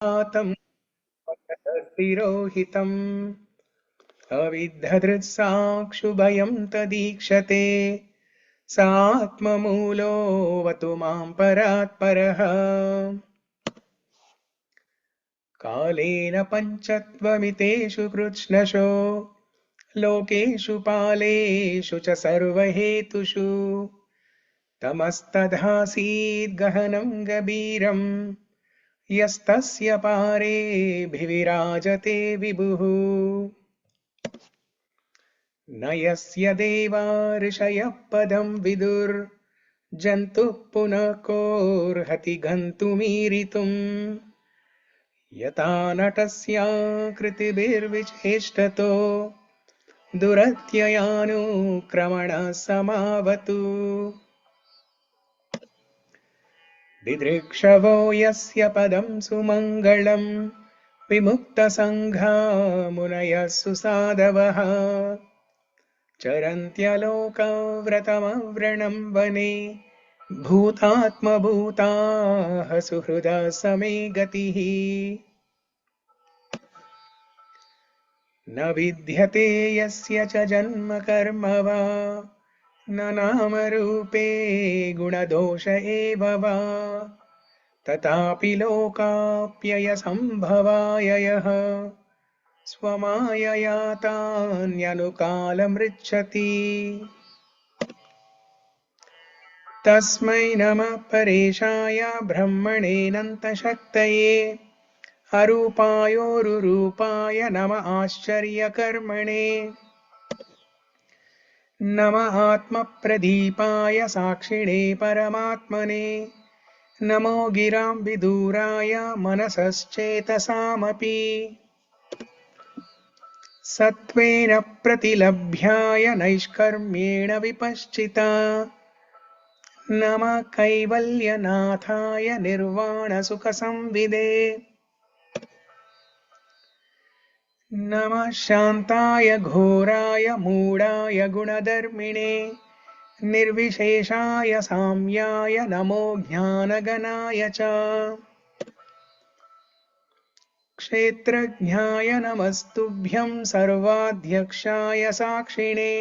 तं तिरोहितम् अविद्धदृक्साक्षुभयं तदीक्षते सात्ममूलोऽवतु मां परात्परः कालेन पञ्चत्वमितेषु कृत्स्नशो लोकेषु पालेषु च सर्वहेतुषु तमस्तधासीद् गहनं गभीरम् यस्तस्य पारेऽभिविराजते विभुः न यस्य देवा ऋषयः पदं विदुर्जन्तुः पुनः कोऽर्हति गन्तुमीरितुम् यथा नटस्याकृतिभिर्विचेष्टतो दुरत्ययानुक्रमणः समावतु दिदृक्षवो यस्य पदं सुमङ्गलं विमुक्तसङ्घा मुनयः सुसाधवः चरन्त्यलोकव्रतमव्रणं वने भूतात्मभूताः सुहृदा समे गतिः न विद्यते यस्य च जन्म कर्म वा न नामरूपे गुणदोष एव वा तथापि लोकाप्ययसम्भवाय यः स्वमायया तान्यनुकालमृच्छति तस्मै नमः परेशाय ब्रह्मणेऽनन्तशक्तये अरूपायोरुरूपाय नमः आश्चर्यकर्मणे नमः आत्मप्रदीपाय साक्षिणे परमात्मने नमो गिरां विदूराय मनसश्चेतसामपि सत्त्वेन प्रतिलभ्याय नैष्कर्म्येण विपश्चिता नमः कैवल्यनाथाय निर्वाणसुखसंविदे नमः शान्ताय घोराय मूढाय गुणधर्मिणे निर्विशेषाय साम्याय नमो ज्ञानगणाय च क्षेत्रज्ञाय नमस्तुभ्यं सर्वाध्यक्षाय साक्षिणे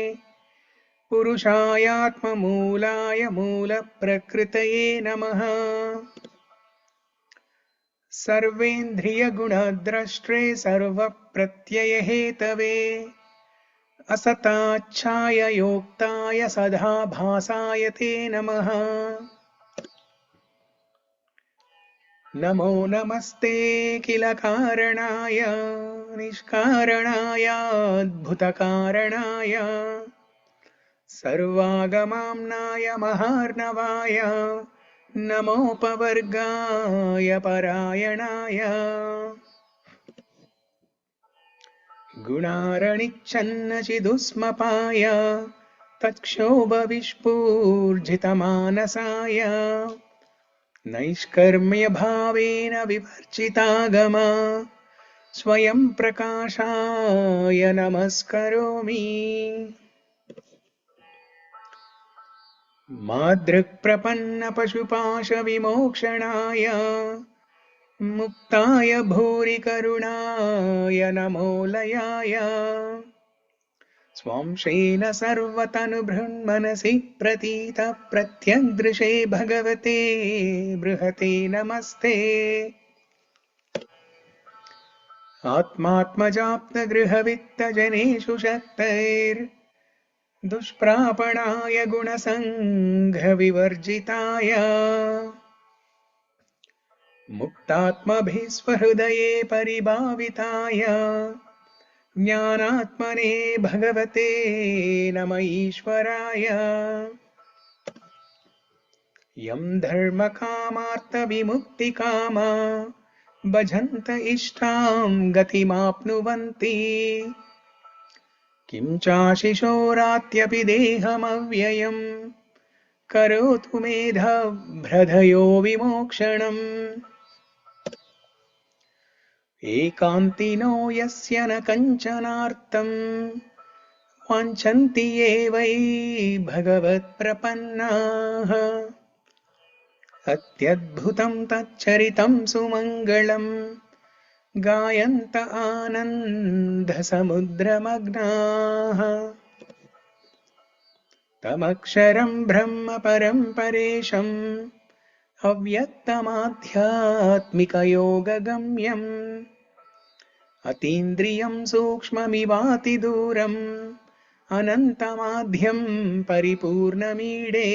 पुरुषायात्ममूलाय मूलप्रकृतये नमः सर्वेन्द्रियगुणद्रष्ट्रे सर्वप्रत्ययहेतवे असताच्छाय योक्ताय सदा भासाय ते नमः नमो नमस्ते किल कारणाय निष्कारणाय अद्भुतकारणाय सर्वागमाम्नाय महार्णवाय नमोपवर्गाय परायणाय गुणारणिच्छन्नचिदुष्मपाय तत्क्षोभविस्फूर्जितमानसाय नैष्कर्म्यभावेन विवर्जितागमा स्वयं प्रकाशाय नमस्करोमि मादृक्प्रपन्नपशुपाशविमोक्षणाय मुक्ताय भूरि करुणाय नमो लयाय स्वांशेन सर्वतनुभृन्मनसि प्रतीत प्रत्यग्दृशे भगवते बृहते नमस्ते आत्मात्मजाप्तगृहवित्तजनेषु शक्तैर्दुष्प्रापणाय गुणसङ्घविवर्जिताय मुक्तात्मभिः स्वहृदये परिभाविताय ज्ञानात्मने भगवते नम ईश्वराय यं धर्मकामार्थविमुक्तिकामा भजन्त इष्टां गतिमाप्नुवन्ति किं चाशिशोरात्यपि देहमव्ययम् करोतु मेधभ्रधयो विमोक्षणम् एकान्तिनो यस्य न कञ्चनार्थम् वाञ्छन्ति ये वै भगवत्प्रपन्नाः अत्यद्भुतं तच्चरितं सुमङ्गलम् गायन्त आनन्दसमुद्रमग्नाः तमक्षरं ब्रह्म परं परेशम् अव्यक्तमाध्यात्मिकयोगगम्यम् अतीन्द्रियं सूक्ष्ममिवातिदूरम् अनन्तमाध्यं परिपूर्णमीडे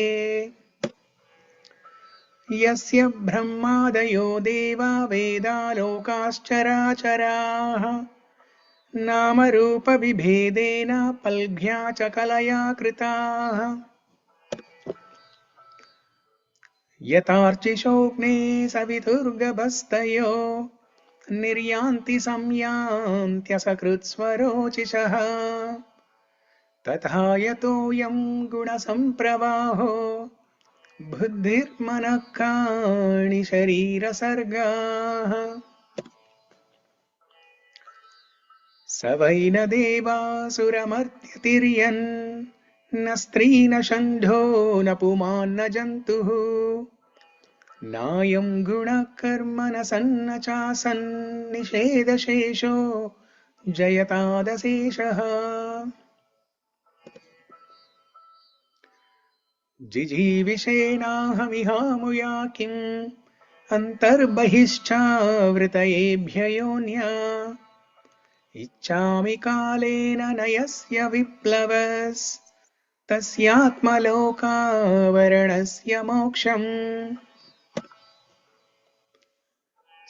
यस्य ब्रह्मादयो देवा वेदालोकाश्चराचराः नामरूपविभेदेन पल्घ्या च कलया कृताः यथार्चिषोऽग्ने सवितुर्गभस्तयो निर्यान्ति संयान्त्यसकृत्स्वरोचिषः तथा यतोऽयं गुणसम्प्रवाहो बुद्धिर्मनः काणि शरीरसर्गाः स वै न देवासुरमर्त्यतिर्यन् न स्त्री न षण्ढो न पुमान् न जन्तुः नायं गुणः कर्म न सन्न चासन्निषेधशेषो जयतादशेषः जिजीविषेणाहमिहामुया किम् अन्तर्बहिश्चावृतयेभ्य योन्या इच्छामि कालेन न यस्य विप्लवस्तस्यात्मलोकावरणस्य मोक्षम्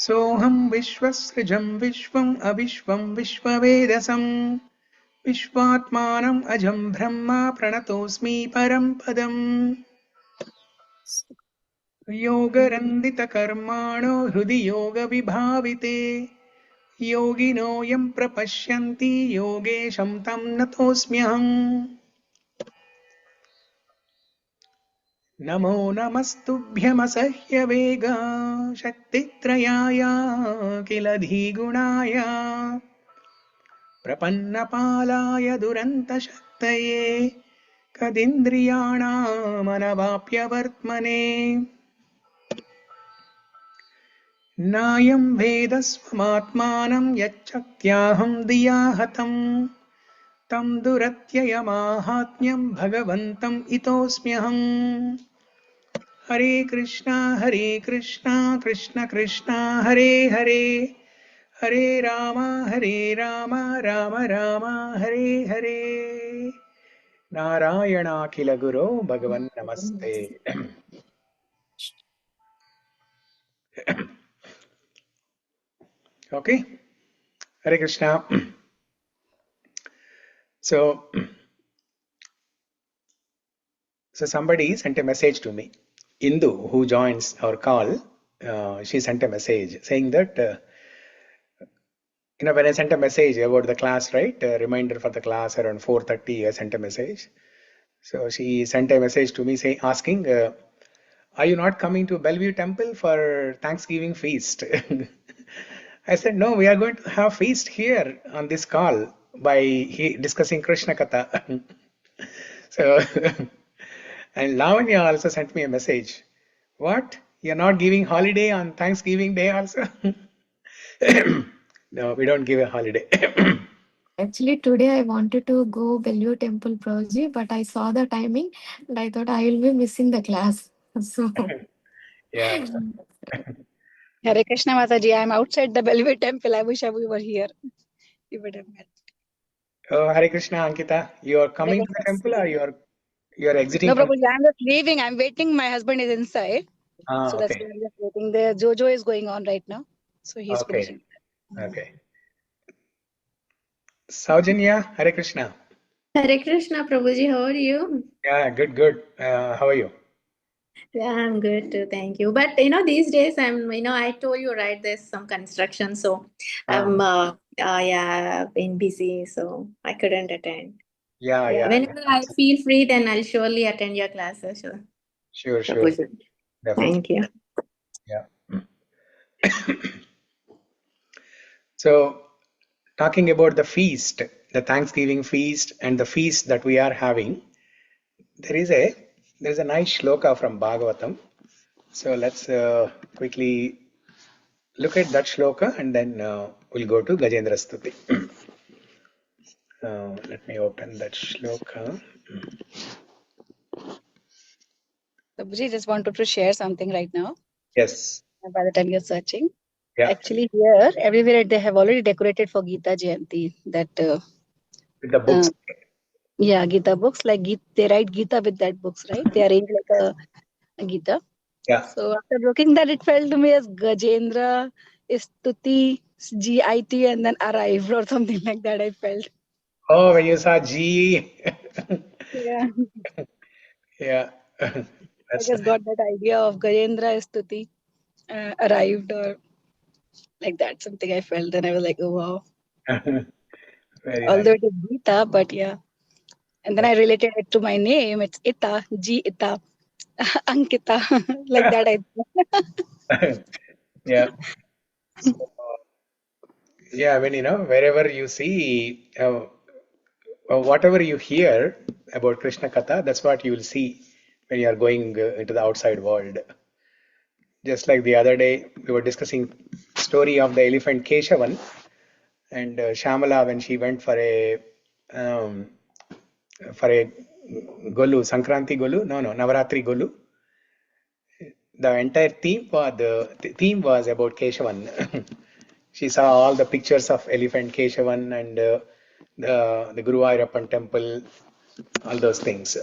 सोऽहं विश्वसृजं विश्वम् अविश्वं विश्ववेदसं विश्वात्मानम् अजं ब्रह्म प्रणतोऽस्मि परं पदम् योगरन्दितकर्माणो हृदि योगविभाविते योगिनो यं प्रपश्यन्ति योगेशं तं नतोऽस्म्यहम् नमो नमस्तुभ्यमसह्यवेगा शक्तित्रयाय किल धीगुणाय प्रपन्नपालाय दुरन्तशक्तये कदिन्द्रियाणामनवाप्यवर्त्मने नायं वेदस्वमात्मानं यच्चक्त्याहं धिया हतं तं दुरत्ययमाहात्म्यं भगवन्तम् इतोऽस्म्यहम् हरे कृष्णा कृष्ण कृष्ण हरे हरे हरे राम राम राम हरे हरे नारायणाखिल गुरो भगवन् नमस्ते. Okay, Hare Krishna. So somebody sent a message to me. Indu, who joins our call, she sent a message saying that when I sent a message about the class, right, a reminder for the class around 4:30, I sent a message. So she sent a message to me asking, are you not coming to Bellevue Temple for Thanksgiving feast? I said, no, we are going to have feast here on this call by discussing Krishna Katha. So, and Lavanya also sent me a message. What? You're not giving holiday on Thanksgiving Day also? No, we don't give a holiday. Actually, today I wanted to go Bellevue Temple Prabhuji, but I saw the timing and I thought I will be missing the class. So, Yeah. Hare Krishna Mataji, I am outside the Bellevue Temple. I wish we were here. We would have met. Oh, Hare Krishna, Ankita. You are coming to the temple or you are exiting No, from? Prabhuji, I am just leaving. I am waiting. My husband is inside. So that's Okay. why I am just waiting there. Jojo is going on right now. So he is Okay. finishing. Okay. Saujanya, Hare Krishna. Hare Krishna, Prabhuji, how are you? Yeah, good. How are you? Yeah, I'm good too, thank you. But these days I told you, right, there's some construction, so I'm yeah, been busy, so I couldn't attend. Yeah. Whenever I feel free, then I'll surely attend your classes. Sure. Prabhuji. Definitely. Thank you. Yeah. So, talking about the feast, the Thanksgiving feast and the feast that we are having, there is a nice shloka from Bhagavatam. So let's quickly look at that shloka and then we'll go to Gajendra Stuti. Let me open that shloka. Prabhuji, just wanted to share something right now. Yes. By the time you're searching, Yeah. actually here, everywhere they have already decorated for Gita Jayanti. That With the books. yeah, Gita books, like they write Gita with that books, right? They arrange like a Gita. Yeah. So after looking that, it felt to me as Gajendra, Stuti, GIT, and then arrived or something like that. I felt. Oh, when you saw G. Yeah, Yeah. I That's just got that idea of Gajendra, Stuti, arrived or like that. Something I felt, and I was like, oh wow. very nice. Although it is Gita, but yeah. And then I related it to my name. It's Ita, G Ita, Ankita, like that. Yeah. So, yeah, when wherever you see, whatever you hear about Krishna Katha, that's what you will see when you are going into the outside world. Just like the other day, we were discussing story of the elephant Keshavan, and Shamala when she went um, for a Golu, Sankranti Golu, no, Navaratri Golu. The entire theme was about Keshavan. She saw all the pictures of elephant Keshavan and the Guru Ayappan temple, all those things.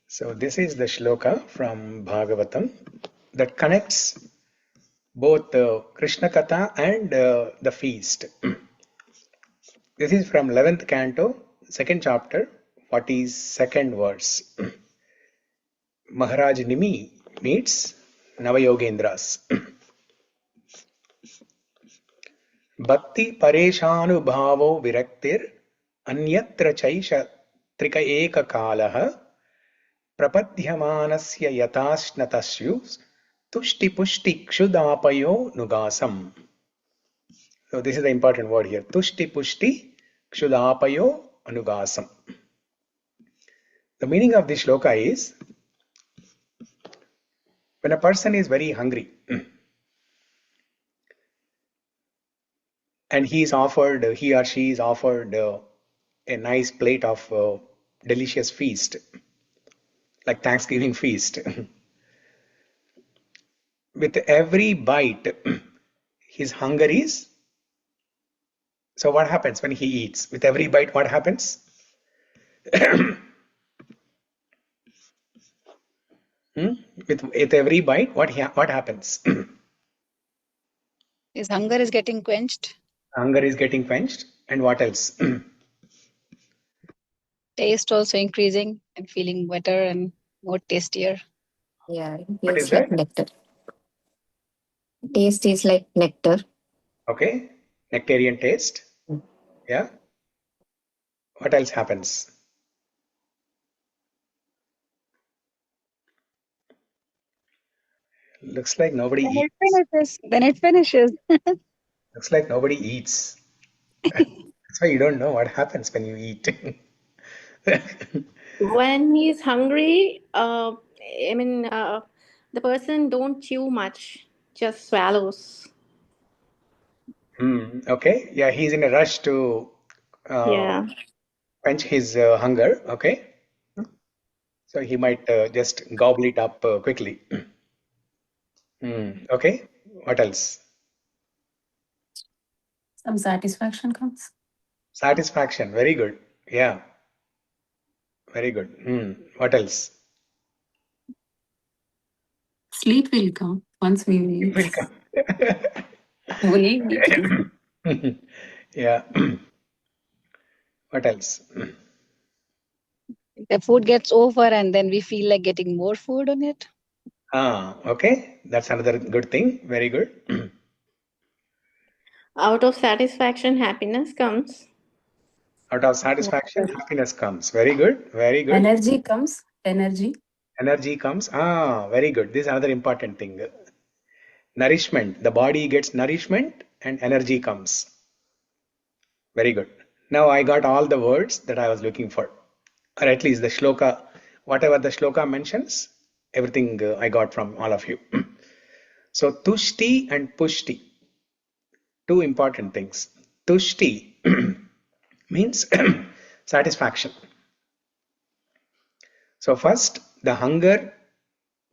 So this is the shloka from Bhagavatam that connects both Krishna Katha and the feast. This is from 11th canto, 2nd chapter, 42nd verse. Maharaj Nimi meets Navayogendras. Bhakti pareshanubhavo viraktir anyatra chaisha trika eka kalaha prapadhyamanasya yatasnatasyu tushti pushti kshudapayo nugasam. So this is the important word here. Tushti pushti kshudapayo anugasam. The meaning of this shloka is when a person is very hungry and he or she is offered a nice plate of delicious feast, like Thanksgiving feast. With every bite, his hunger is. So what happens when he eats? With every bite, what happens? With every bite, what happens? His hunger is getting quenched. Hunger is getting quenched, and what else? Taste also increasing and feeling better and more tastier. Yeah, it What is feels like that? nectar. Taste is like nectar. Okay, nectarian taste. Yeah. What else happens? Looks like nobody Then eats. it finishes. Then it finishes. Looks like nobody eats. That's why you don't know what happens when you eat. When he's hungry, I mean, the person don't chew much, just swallows. Okay. Yeah, he's in a rush to Yeah. quench his hunger. Okay. So he might just gobble it up quickly. Okay. What else? Some satisfaction comes. Satisfaction. Very good. Yeah. Very good. What else? Sleep will come once we It eat. will come. We eat. Yeah. What else? The food gets over and then we feel like getting more food on it. Okay. That's another good thing. Very good. Out of satisfaction, happiness comes. Out of satisfaction, happiness comes. Very good. Very good. Energy comes. Energy. Energy comes. Very good. This is another important thing. Nourishment. The body gets nourishment and energy comes. Very good. Now I got all the words that I was looking for. Or at least the shloka, whatever the shloka mentions, everything I got from all of you. So tushti and pushti, two important things. Tushti means satisfaction. So first, the hunger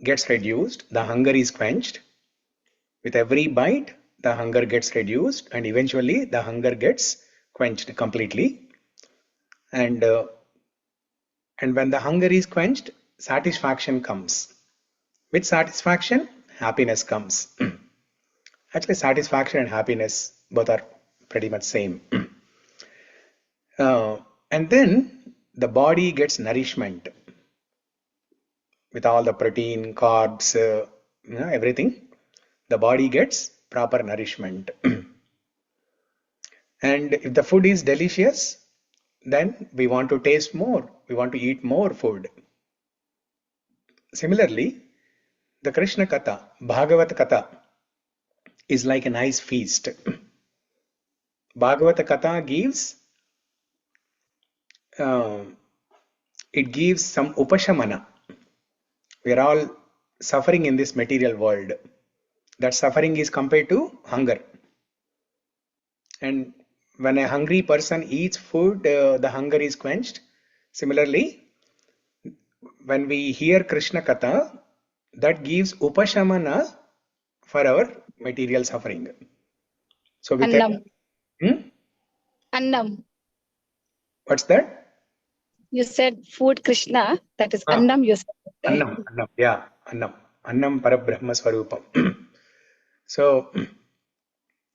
gets reduced, the hunger is quenched. With every bite, the hunger gets reduced, and eventually the hunger gets quenched completely. And when the hunger is quenched, satisfaction comes. With satisfaction, happiness comes. Actually, satisfaction and happiness both are pretty much same. And then the body gets nourishment with all the protein, carbs, everything. The body gets proper nourishment. And if the food is delicious, then we want to taste more. We want to eat more food. Similarly, the Krishna Katha, Bhagavat Katha, is like a nice feast. Bhagavata Katha gives it gives some upashamana. We are all suffering in this material world. That suffering is compared to hunger. And when a hungry person eats food, the hunger is quenched. Similarly, when we hear Krishna Katha, that gives upashamana for our material suffering. So with Annam. Hmm? Annam. What's that? You said food Krishna, that is Annam you said. Right? Annam, yeah, Annam. Annam Parabrahma Swarupam. So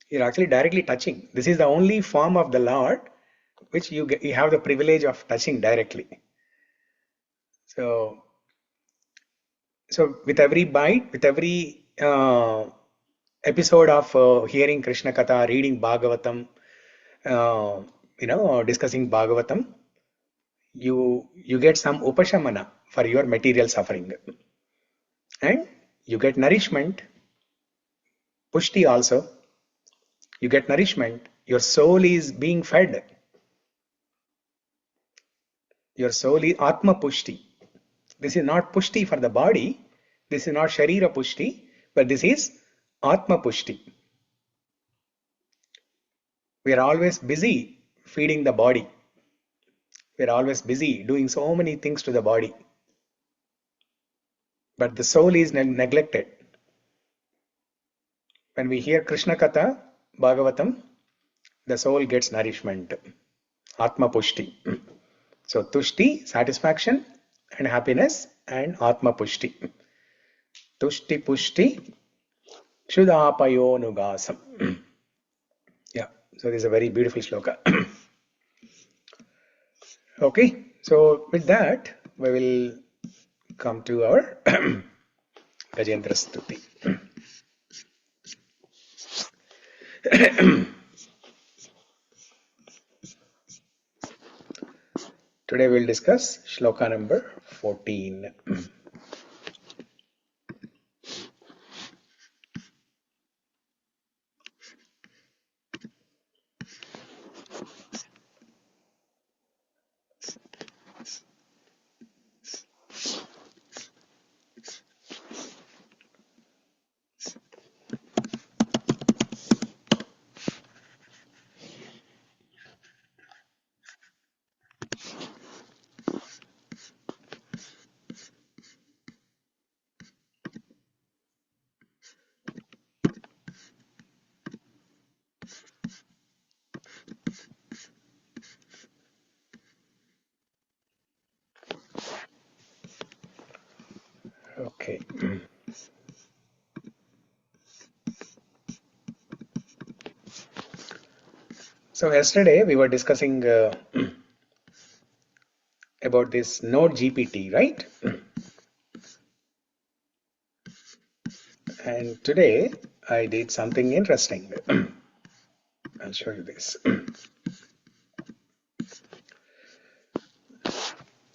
you're actually directly touching. This is the only form of the Lord which you have the privilege of touching directly. So with every bite, with every episode of hearing Krishna Katha, reading Bhagavatam, discussing Bhagavatam, you get some upashamana for your material suffering, and you get nourishment, pushti also. You get nourishment. Your soul is being fed. Your soul is atma pushti. This is not pushti for the body. This is not sharira pushti, but this is atma pushti. We are always busy feeding the body. We are always busy doing so many things to the body. But the soul is neglected. When we hear Krishna Katha, Bhagavatam, the soul gets nourishment. Atma pushti. So tushti, satisfaction and happiness, and atma pushti. Tushti pushti, Shuddhapayo nugasam. Yeah, so this is a very beautiful shloka. Okay, so with that, we will come to our Gajendra Stuti. Today we'll discuss shloka number 14. Okay. So yesterday we were discussing about this Node GPT, right? And today I did something interesting. I'll show you this.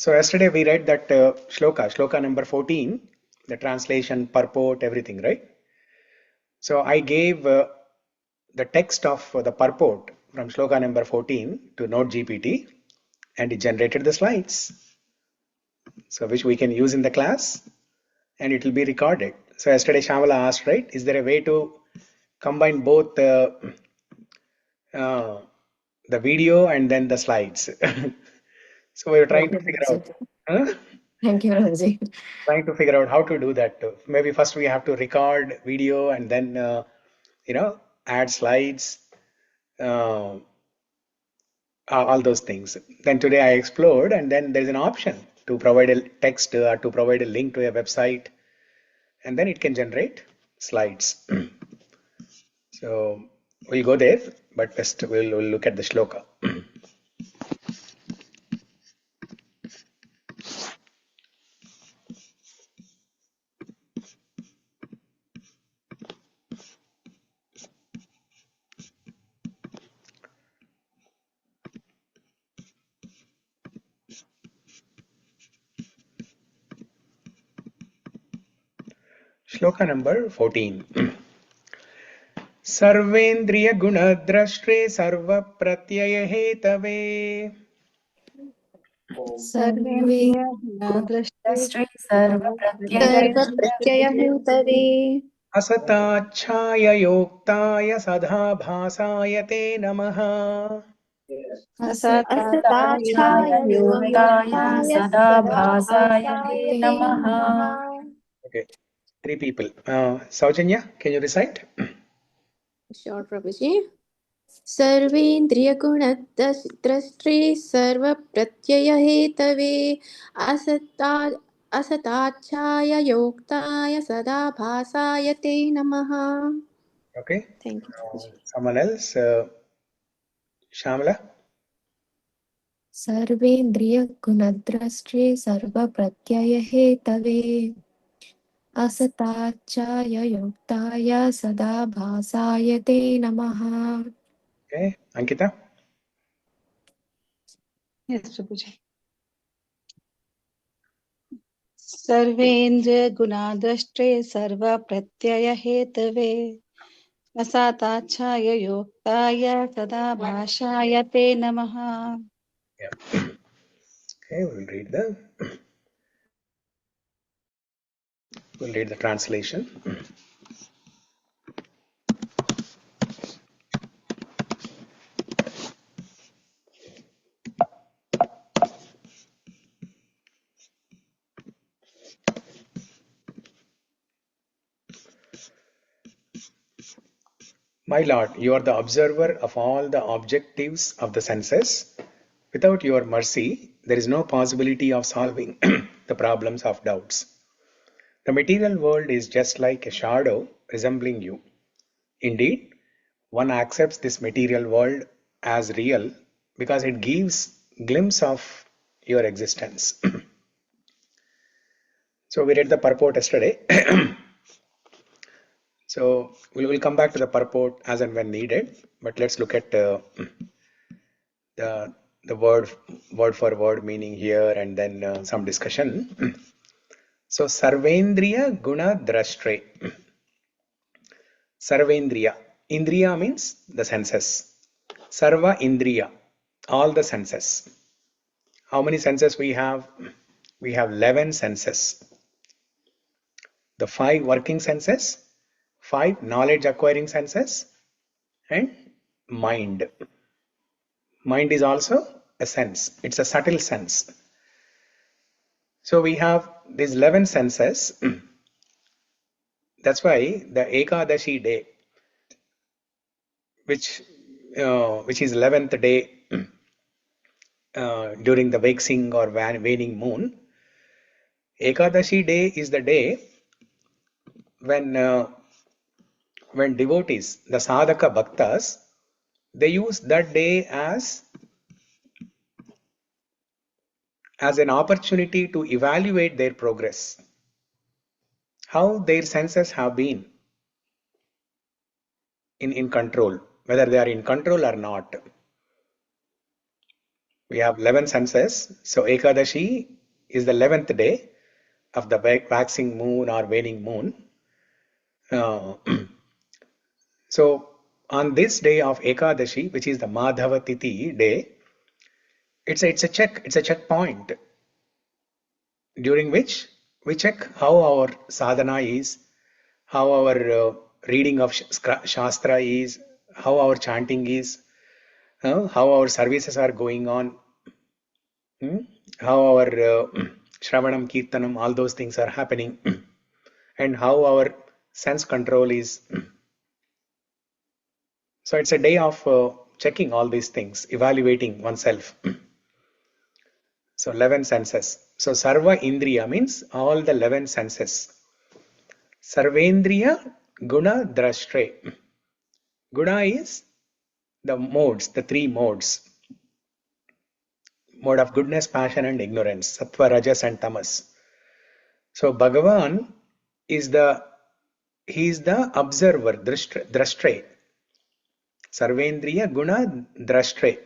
So yesterday we read that shloka number 14, the translation, purport, everything, right? So I gave the text of the purport from shloka number 14 to Node GPT, and it generated the slides, so which we can use in the class, and it will be recorded. So yesterday Shamala asked, right, is there a way to combine both the video and then the slides? So we were trying Thank to you, figure out, Ranjit. huh? Thank you, Ranjit. Trying to figure out how to do that. Maybe first we have to record video and then add slides, uh, all those things. Then today I explored, and then there's an option to provide a text or to provide a link to a website, and then it can generate slides. So we'll go there, but first we'll look at the shloka. Shloka number 14. सर्वेन्द्रिय गुणद्रष्टे सर्वप्रत्ययहेतवे सर्वे सर्वेन्द्रियगुणद्रष्टे गुणद्रष्टे सर्वप्रत्ययहेतवे सर्वप्रत्ययहेतवे असताच्छाययोक्ताय सदा भासाय ते नमः असताच्छाय असताच्छाययोक्ताय योक्ताय सदा सदा भासाय ते भासाय ते नमः. नमः. Okay, three people. Saujanya, can you recite? Sure, Prabhuji. सर्वेन्द्रियगुणद्रष्टे सर्वप्रत्ययहेतवे असताच्छाय योक्ताय सदा भासाय ते नमः. Okay. Thank you, Prabhuji. Someone else? Shamala? सर्वेन्द्रियगुणद्रष्टे सर्वप्रत्ययहेतवे असताच्चाययोक्ताय सदा भासाय ते नमः. Okay. Ankita? Yes, Prabhuji. सर्वेन्द्रियगुणाद्रष्टे सर्वप्रत्ययहेतवे असताच्छाय योक्ताय सदा भाषाय ते नमः. Yeah. Okay, we'll read the translation. My Lord, you are the observer of all the objectives of the senses. Without your mercy, there is no possibility of solving the problems of doubts. The material world is just like a shadow resembling you. Indeed, one accepts this material world as real because it gives glimpse of your existence. So we read the purport yesterday. So we will come back to the purport as and when needed, but let's look at the word for word meaning here, and then some discussion. So Sarvendriya Guna Drashtre. Sarvendriya. Indriya means the senses. Sarva Indriya. All the senses. How many senses we have? We have 11 senses. The 5 working senses, 5 knowledge acquiring senses, and mind. Mind is also a sense. It's a subtle sense. So we have these 11 senses. That's why the Ekadashi day, which is 11th day during the waxing or waning moon, Ekadashi day is the day when devotees, the sadhaka bhaktas, they use that day as an opportunity to evaluate their progress, how their senses have been in control, whether they are in control or not. We have 11 senses. So Ekadashi is the 11th day of the waxing moon or waning moon. Uh, so on this day of Ekadashi, which is the Madhava Tithi day, it's a checkpoint during which we check how our sadhana is, how our reading of Shastra is, how our chanting is, how our services are going on, how our Shravanam, Kirtanam, all those things are happening, and how our sense control is. So it's a day of checking all these things, evaluating oneself. So 11 senses. So Sarva Indriya means all the 11 senses. Sarvendriya Guna Drashtre. Guna is the modes, the three modes. Mode of goodness, passion and ignorance. Sattva, Rajas and Tamas. So Bhagavan is the observer, Drashtre. Sarvendriya Guna Drashtre.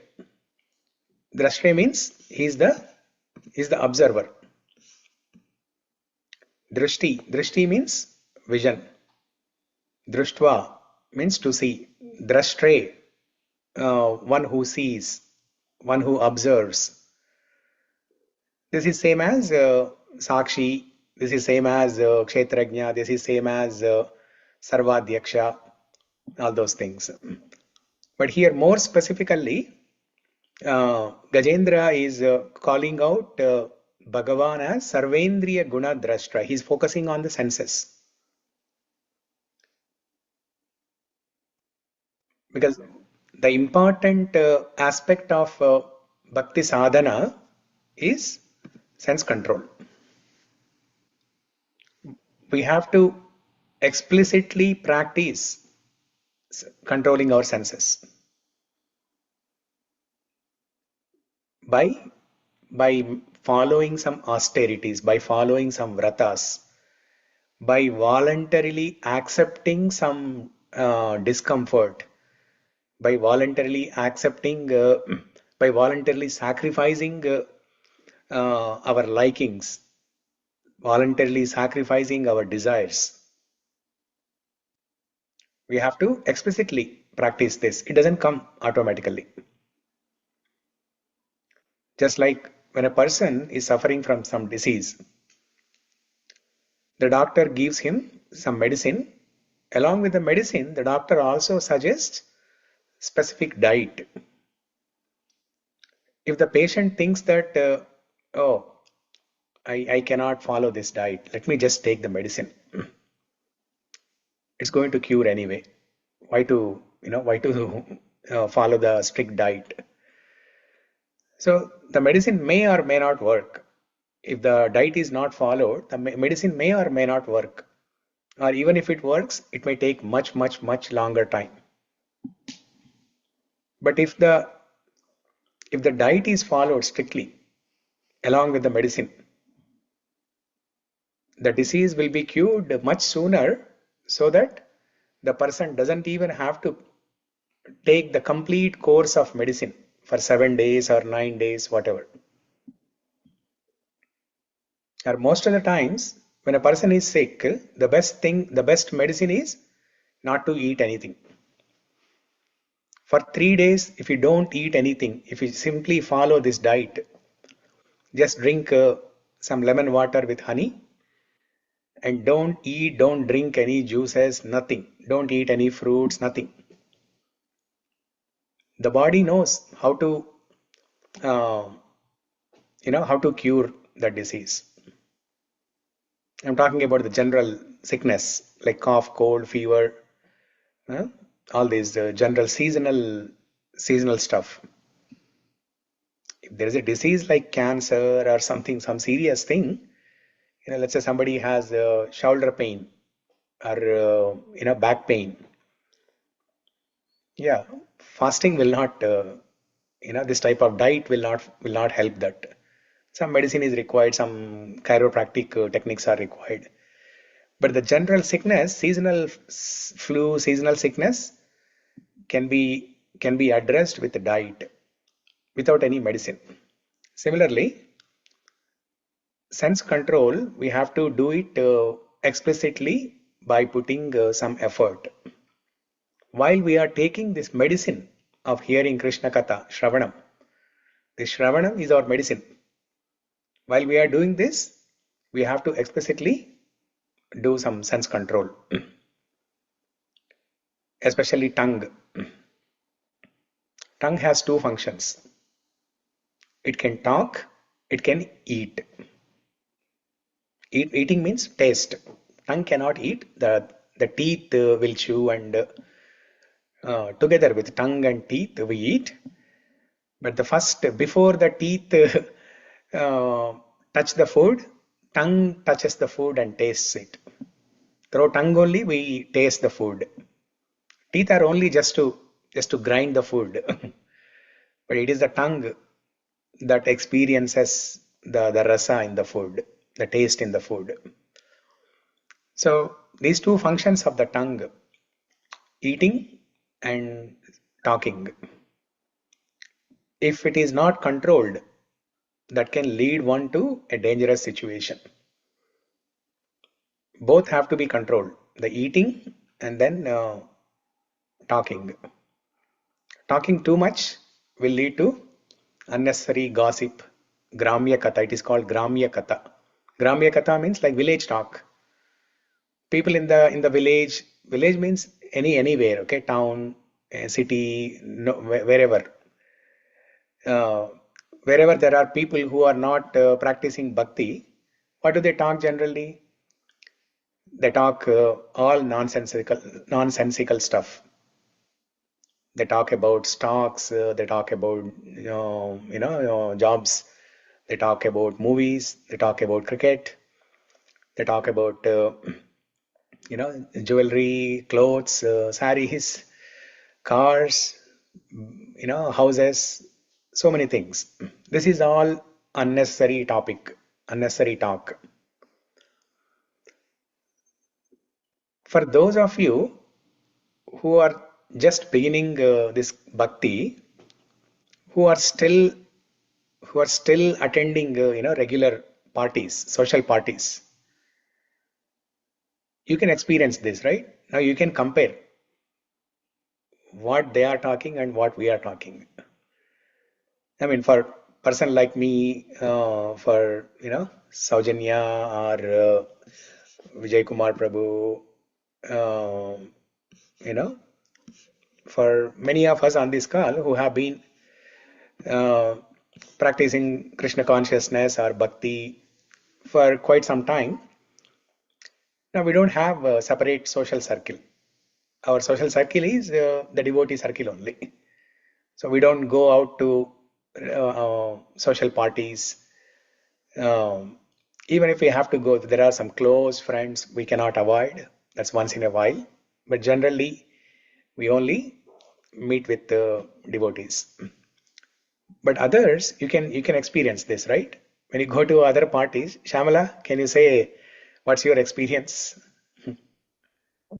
Drashtre means he is the observer. Drishti means vision. Drishtva means to see. Drashtre, one who sees, one who observes. This is same as Sakshi. This is same as Kshetrajna. This is same as Sarvadhyaksha. All those things. But here more specifically, Gajendra is calling out Bhagavan as Sarvendriya Guna Drashtra. He is focusing on the senses. Because the important aspect of Bhakti Sadhana is sense control. We have to explicitly practice controlling our senses by following some austerities, by following some vratas, by voluntarily accepting some discomfort, by voluntarily accepting, by voluntarily sacrificing our likings, voluntarily sacrificing our desires. We have to explicitly practice this. It doesn't come automatically. Just like when a person is suffering from some disease, the doctor gives him some medicine. Along with the medicine, the doctor also suggests specific diet. If the patient thinks that, I cannot follow this diet, let me just take the medicine. It's going to cure anyway. Why to follow the strict diet? So the medicine may or may not work. If the diet is not followed, the medicine may or may not work. Or even if it works, it may take much longer time. But if the diet is followed strictly along with the medicine, the disease will be cured much sooner, so that the person doesn't even have to take the complete course of medicine for 7 days or 9 days, whatever. Or most of the times, when a person is sick, the best medicine is not to eat anything. For 3 days, if you don't eat anything, if you simply follow this diet, just drink some lemon water with honey, and don't drink any juices, nothing. Don't eat any fruits, nothing. The body knows how to, how to cure the disease. I'm talking about the general sickness like cough, cold, fever, all these general seasonal stuff. If there is a disease like cancer or something, some serious thing, let's say somebody has shoulder pain or back pain. Yeah, fasting will not, this type of diet will not help that. Some medicine is required, some chiropractic techniques are required. But the general sickness, seasonal flu, seasonal sickness can be addressed with the diet. without any medicine. Similarly, sense control, we have to do it explicitly by putting some effort. While we are taking this medicine of hearing Krishna Katha, Shravanam, this Shravanam is our medicine. While we are doing this, we have to explicitly do some sense control, especially tongue. Tongue has two functions. It can talk, it can eat. Eating means taste. Tongue cannot eat. The teeth will chew, and together with tongue and teeth we eat. But the first, before the teeth touch the food, tongue touches the food and tastes it. Through tongue only we taste the food. Teeth are only just to grind the food. But it is the tongue that experiences the rasa in the food, the taste in the food. So these two functions of the tongue, eating and talking, if it is not controlled, that can lead one to a dangerous situation. Both have to be controlled, the eating and then talking. Talking too much will lead to unnecessary gossip, gramya katha. It is called gramya katha. Gramya katha means like village talk. People in the village means anywhere, okay, town, city, no, wherever. Wherever there are people who are not practicing bhakti, what do they talk generally? They talk all nonsensical stuff. They talk about stocks. They talk about jobs. They talk about movies. They talk about cricket. They talk about jewelry, clothes, saris, cars, houses, so many things. This is all unnecessary topic, unnecessary talk. For those of you who are just beginning this bhakti, who are still attending regular parties, social parties, you can experience this, right? Now you can compare what they are talking and what we are talking. I mean, for person like me, for Saujanya or Vijay Kumar Prabhu, uh, you know, for many of us on this call who have been uh, practicing Krishna consciousness or bhakti for quite some time, now we don't have a separate social circle. Our social circle is the devotee circle only. So we don't go out to social parties. Even if we have to go, there are some close friends we cannot avoid. That's once in a while. But generally, we only meet with devotees. But others, you can experience this, right? When you go to other parties, Shamala, can you say what's your experience?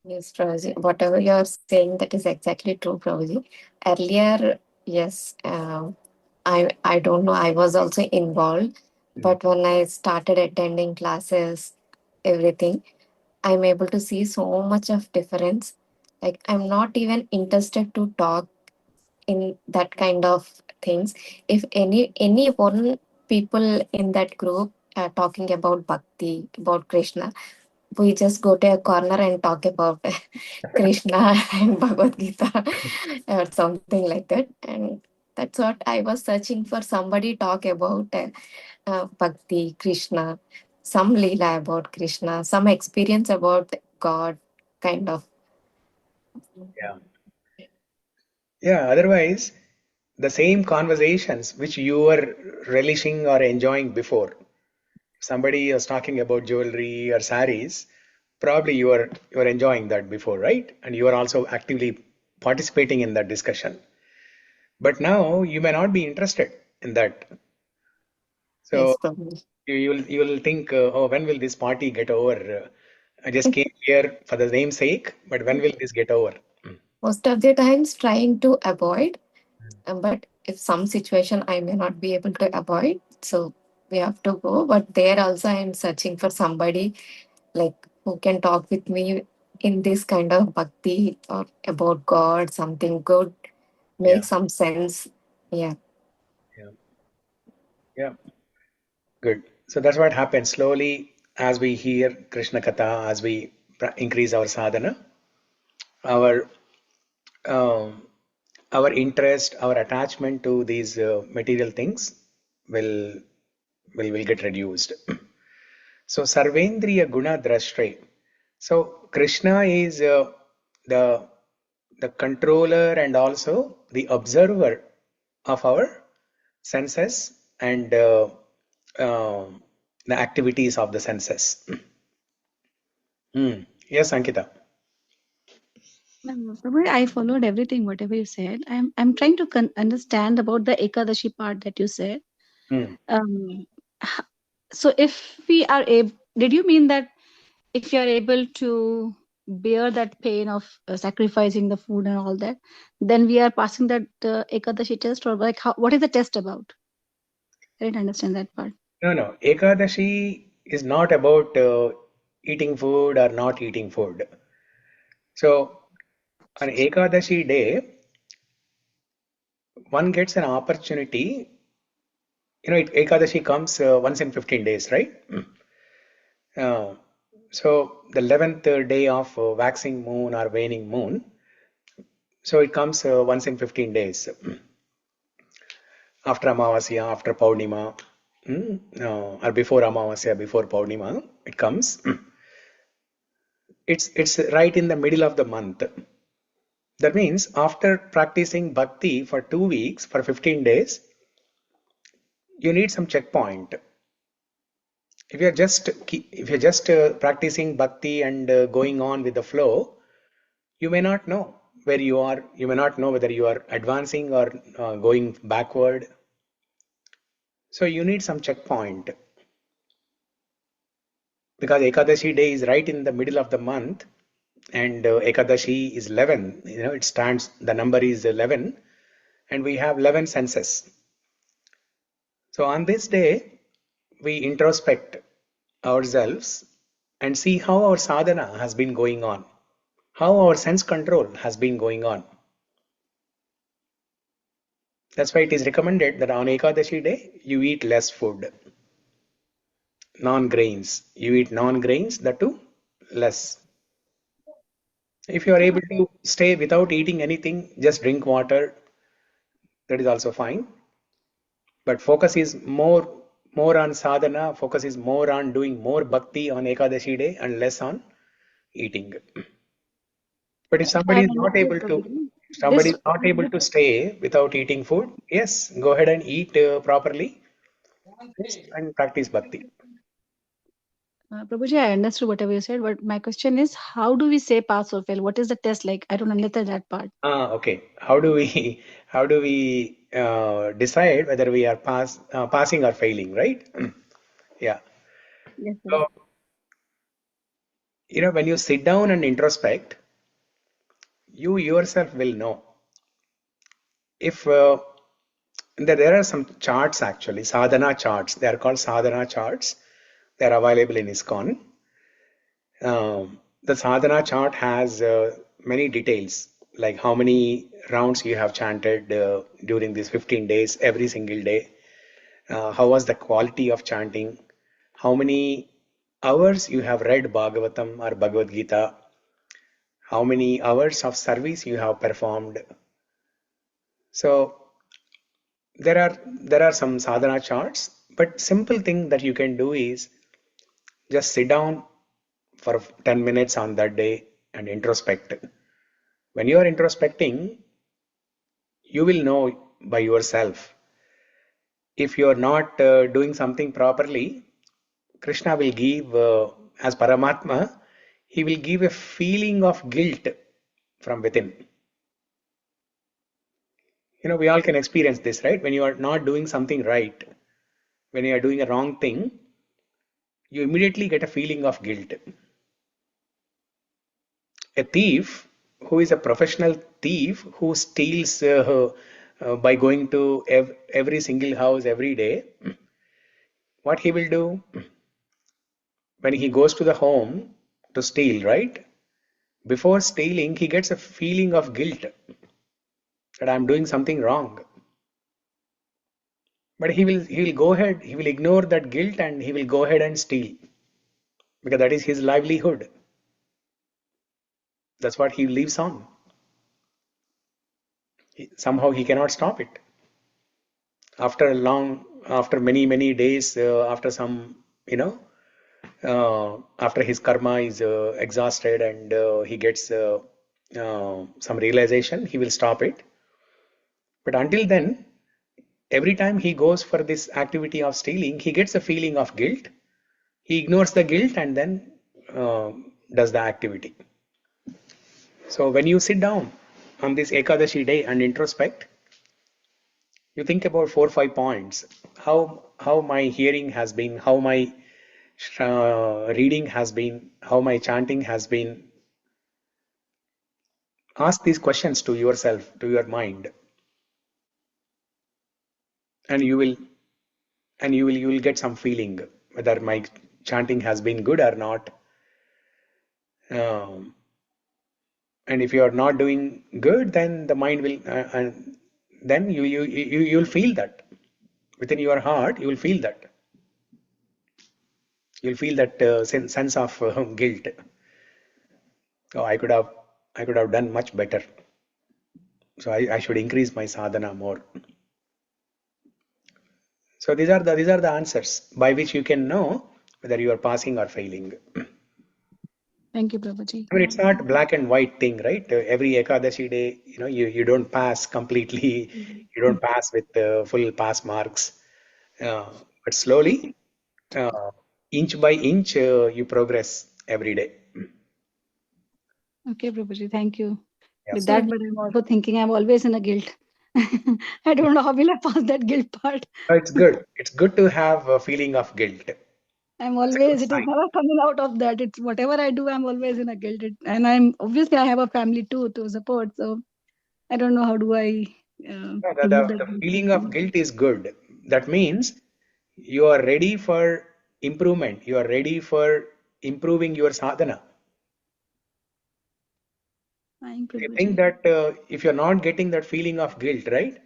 Yes, Prabhuji. Whatever you're saying, that is exactly true, Prabhuji. Earlier, yes, I don't know, I was also involved, but when I started attending classes, everything, I'm able to see so much of difference. Like I'm not even interested to talk in that kind of things. If any one people in that group are talking about bhakti, about Krishna, we just go to a corner and talk about Krishna and Bhagavad Gita or something like that. And that's what I was searching for, somebody talk about Bhakti, Krishna, some Leela about Krishna, some experience about God, kind of. Yeah. Yeah, otherwise, the same conversations which you were relishing or enjoying before, somebody is talking about jewelry or saris, probably you are enjoying that before, right? And you are also actively participating in that discussion. But now you may not be interested in that. So Yes, probably. you will think, oh, when will this party get over? I just came here for the name's sake, but when will this get over? Most of the times trying to avoid, but if some situation I may not be able to avoid, so we have to go. But there also I am searching for somebody like who can talk with me in this kind of bhakti or about God, something good, Yeah, make some sense. Yeah. yeah, yeah. Good. So that's what happens slowly as we hear Krishna Katha, as we increase our sadhana, our um, our interest, our attachment to these material things will will get reduced. So Sarvendriya Guna Drashtre. So Krishna is the the controller and also the observer of our senses and the activities of the senses. Yes, Ankita. Prabhu, I followed everything, whatever you said. I'm trying to understand about the Ekadashi part that you said. Hmm. H- So if we are able, did you mean that if you are able to bear that pain of sacrificing the food and all that, then we are passing that Ekadashi test, or like how, what is the test about? I didn't understand that part. No, no. Ekadashi is not about eating food or not eating food. So on Ekadashi day, one gets an opportunity. Ekadashi comes once in 15 days, right? Uh, so the 11th day of waxing moon or waning moon, so it comes once in 15 days after Amavasya, after Paurnima, or before Amavasya, before Paurnima, it comes. It's right in the middle of the month. That means after practicing bhakti for 2 weeks, for 15 days, you need some checkpoint. If you're just practicing bhakti and going on with the flow, you may not know where you are. You may not know whether you are advancing or going backward. So you need some checkpoint because Ekadashi day is right in the middle of the month, and Ekadashi is 11. It stands. The number is 11, and we have 11 senses. So on this day, we introspect ourselves and see how our sadhana has been going on, how our sense control has been going on. That's why it is recommended that on Ekadashi day, you eat less food, non-grains. You eat non-grains, that too, less. If you are able to stay without eating anything, just drink water, that is also fine. But focus is more on sadhana, focus is more on doing more bhakti on Ekadashi day and less on eating. But if I somebody is not understood, able to, Prabhuji. if somebody This, is not able to stay without eating food, yes, go ahead and eat properly and practice bhakti. Prabhuji, I understood whatever you said, but my question is, how do we say pass or fail? What is the test like? I don't understand that part. Okay. How do we decide whether we are passing or failing, right? Yeah. Yes, sir. So when you sit down and introspect, you yourself will know if there are some charts actually, sadhana charts. They are called sadhana charts. They are available in ISKCON. The sadhana chart has many details, like how many rounds you have chanted during these 15 days, every single day. How was the quality of chanting? How many hours you have read Bhagavatam or Bhagavad Gita? How many hours of service you have performed? So there are some sadhana charts, but simple thing that you can do is just sit down for 10 minutes on that day and introspect. When you are introspecting, you will know by yourself. If you are not doing something properly, Krishna will give, as Paramatma, he will give a feeling of guilt from within. We all can experience this, right? When you are not doing something right, when you are doing a wrong thing, you immediately get a feeling of guilt. A thief who is a professional thief who steals by going to every single house every day, what he will do when he goes to the home to steal, right? Before stealing, he gets a feeling of guilt that I'm doing something wrong. But he will go ahead, he will ignore that guilt and he will go ahead and steal because that is his livelihood. That's what he lives on. Somehow he cannot stop it. After many days, after some, after his karma is exhausted and he gets some realization, he will stop it. But until then, every time he goes for this activity of stealing, he gets a feeling of guilt. He ignores the guilt and then does the activity. So when you sit down on this Ekadashi day and introspect, you think about 4 or 5 points. How my hearing has been, how my reading has been, how my chanting has been. Ask these questions to yourself, to your mind, and you will get some feeling whether my chanting has been good or not. Um, and if you are not doing good, then the mind will, and then you'll feel that within your heart. You will feel that. You'll feel that sense of guilt. Oh, I could have done much better. So I should increase my sadhana more. So these are the answers by which you can know whether you are passing or failing. Thank you, Prabhuji. I mean, it's not black and white thing, right? Every Ekadashi day, you don't pass completely. You don't pass with full pass marks. But slowly, uh, inch by inch, you progress every day. Okay, Prabhuji, thank you. Yeah. With So that, but I'm also thinking I'm always in a guilt. I don't know how will I pass that guilt part. It's good. It's good to have a feeling of guilt. I'm It's a good always, it is sign. never coming out of that. It's whatever I do, I'm always in a guilt. And I'm obviously I have a family too to support. So I don't know how do I No, remove the that guilt. feeling of guilt is good. That means you are ready for improvement. You are ready for improving your sadhana. Thank I think Prabhuji. that if you're not getting that feeling of guilt, right?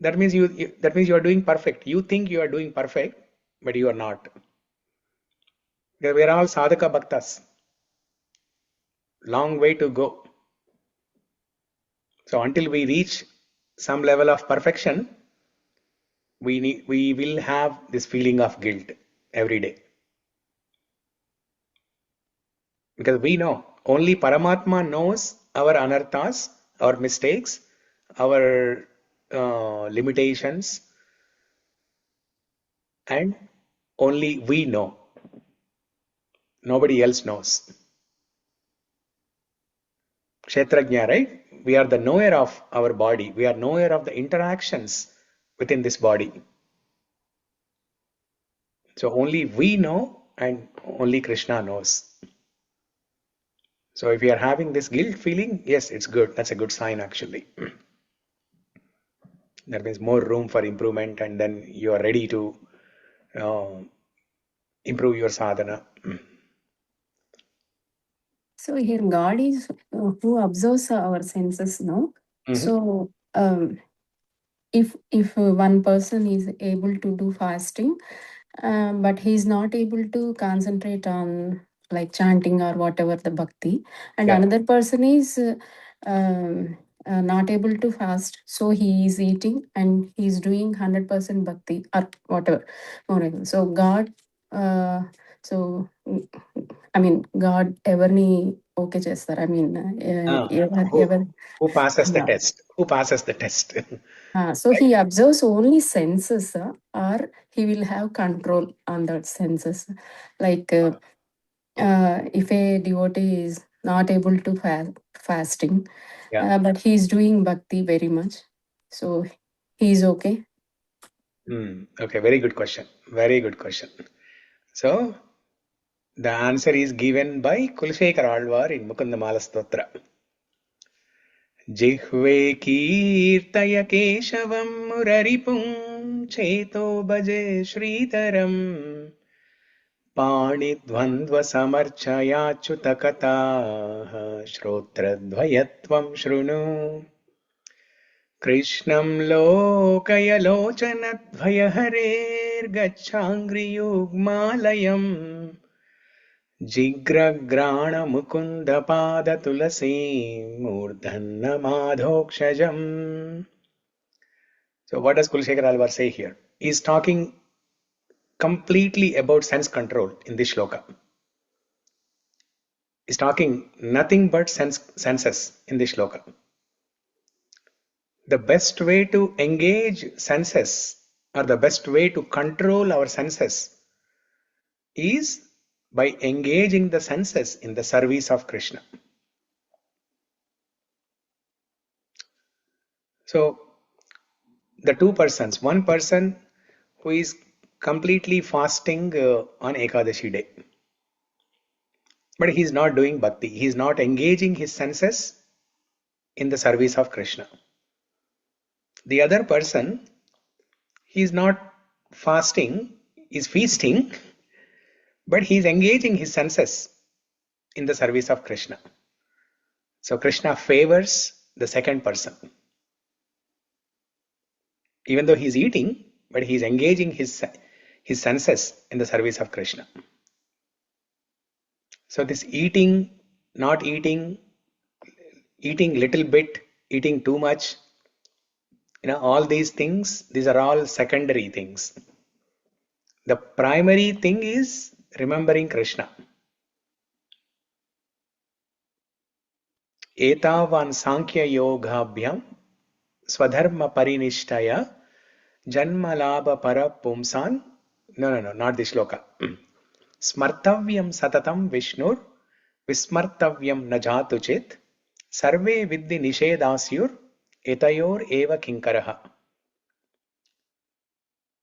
That means you are doing perfect. You think you are doing perfect, but you are not. We are all sadhaka bhaktas. Long way to go. So until we reach some level of perfection, we will have this feeling of guilt every day. Because we know only Paramatma knows our anarthas, our mistakes, our limitations, and only we know. Nobody else knows. Kshetrajna, right? We are the knower of our body. We are knower of the interactions within this body. So only we know and only Krishna knows. So if we are having this guilt feeling, yes, it's good. That's a good sign actually. That means more room for improvement, and then you are ready to uh, improve your sadhana. So here God is who observes our senses, no? Mhm. So if one person is able to do fasting, but he's not able to concentrate on like chanting or whatever the bhakti, and Yeah. another person is not able to fast, so he is eating and he's doing 100% bhakti or whatever. So God, so I mean, God everni okay chestar. I mean, Who, ever. who passes the test? Who passes the test? So he observes only senses, or he will have control on that senses. Like if a devotee is not able to fasting, Yeah. but he is doing bhakti very much, so he is okay. Okay, very good question. Very good question. So the answer is given by Kulshekar Alvar in Mukundamala Stotra. जिह्वे कीर्तय केशवं मुररिपुं चेतो भजे श्रीधरम् पाणिद्वन्द्वसमर्चयाच्युतकथाः श्रोत्रद्वयत्वं शृणु कृष्णं लोकयलोचनद्वयहरेर्गच्छाङ्घ्रियुग्मालयम् जिग्रग्राणमुकुन्दपादतुलसीं मूर्धन्यमाधोक्षजम्. So what does Kulshekar Alvar say here? He's talking completely about sense control in this shloka. He's talking nothing but senses in this shloka. The best way to engage senses or the best way to control our senses is by engaging the senses in the service of Krishna. So the two persons, one person who is completely fasting on Ekadashi day, but he is not doing bhakti, he is not engaging his senses in the service of Krishna. The other person, he is not fasting, is feasting, but he is engaging his senses in the service of Krishna. So Krishna favors the second person. Even though he is eating, but he is engaging his senses in the service of Krishna. So this eating, not eating, eating little bit, eating too much, all these things, these are all secondary things. The primary thing is remembering Krishna. Etavan Sankhya Yogabhyam Swadharma Parinishtaya Janma Labha Para Pumsan. No, not this shloka. Smartavyam Satatam Vishnur Vismartavyam Najatu Chit Sarve Vidhi Nishedasyur Etayor Eva Kinkaraha.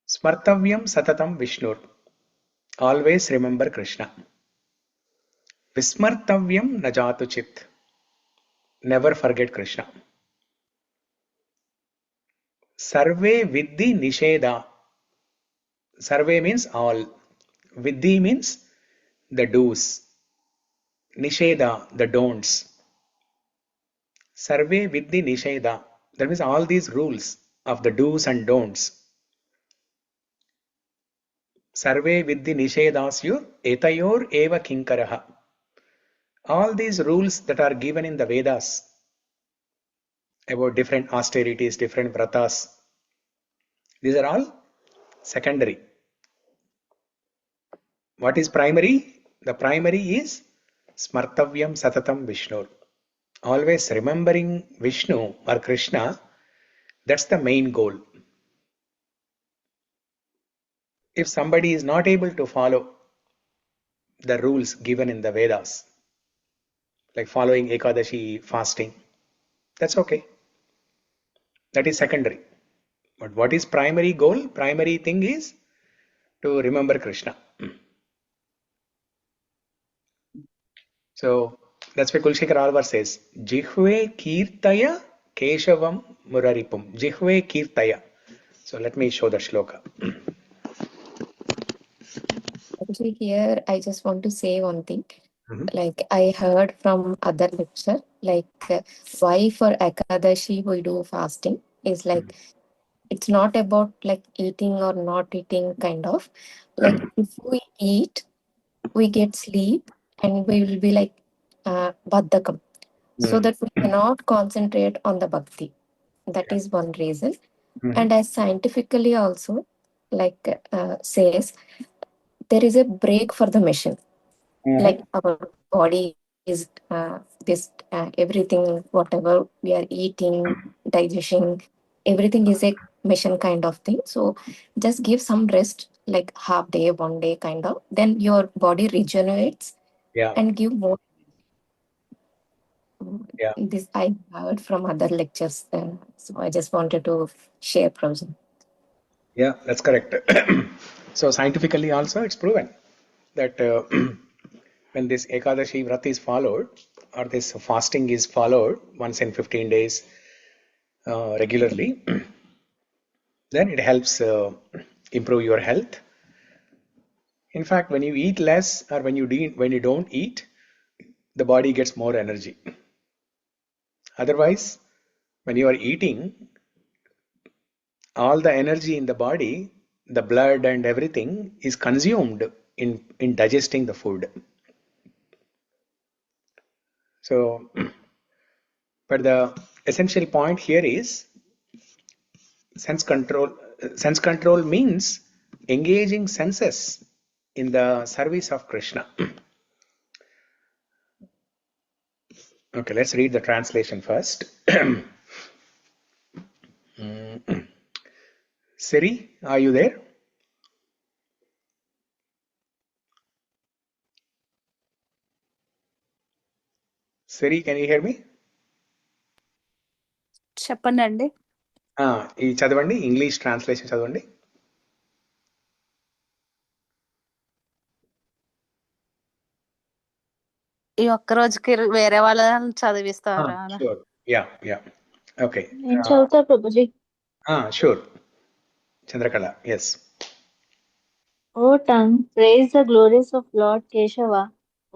Smartavyam Satatam Vishnur. Always remember Krishna. Vismartavyam Najatu Chit. Never forget Krishna. Sarve Vidhi Nisheda. Sarve means all. Vidhi means the do's. Nisheda, the don'ts. Sarve Vidhi Nisheda. That means all these rules of the do's and don'ts. Sarve Vidhi Nishedasyur Etayor Eva Kinkaraha. All these rules that are given in the Vedas about different austerities, different vratas, these are all secondary. What is primary? The primary is Smartavyam Satatam Vishnu. Always remembering Vishnu or Krishna, that's the main goal. If somebody is not able to follow the rules given in the Vedas, like following Ekadashi fasting, that's okay. That is secondary. But what is primary goal? Primary thing is to remember Krishna. So that's why Kulshekar Alvar says, Jihve Kirtaya Keshavam Muraripum. Jihve Kirtaya. So let me show the shloka. Actually, here I just want to say one thing. Like I heard from other lecture, like why for Ekadashi we do fasting is like it's not about like eating or not eating kind of. Like if we eat, we get sleep and we will be like baddakam. So that we cannot concentrate on the bhakti. That is one reason. And as scientifically also, like says, there is a break for the machine. Like our body is this everything, whatever we are eating, digestion, everything is a machine kind of thing. So just give some rest, like half day, 1 day kind of. Then your body regenerates and give more. This I heard from other lectures. So I just wanted to share, Prabhuji. Yeah, that's correct. So scientifically also it's proven that when this Ekadashi Vrat is followed, or this fasting is followed once in 15 days regularly, then it helps improve your health. In fact, when you eat less or when you don't eat, the body gets more energy. Otherwise, when you are eating, all the energy in the body, the blood and everything is consumed in digesting the food. So, but the essential point here is sense control. Sense control means engaging senses in the service of Krishna. Okay, let's read the translation first. Siri, are you there? Siri, can you hear me? చెప్పండి. ఇది చదవండి, English translation చదవండి. ఈ ఒక్క రోజుకి వేరే వాళ్ళని చదివిస్తారా? Sure. Yeah. Okay. నేను చదువుతా Prabhuji. Sure. Chandrakala, yes. O tongue, praise the glories of Lord Keshava.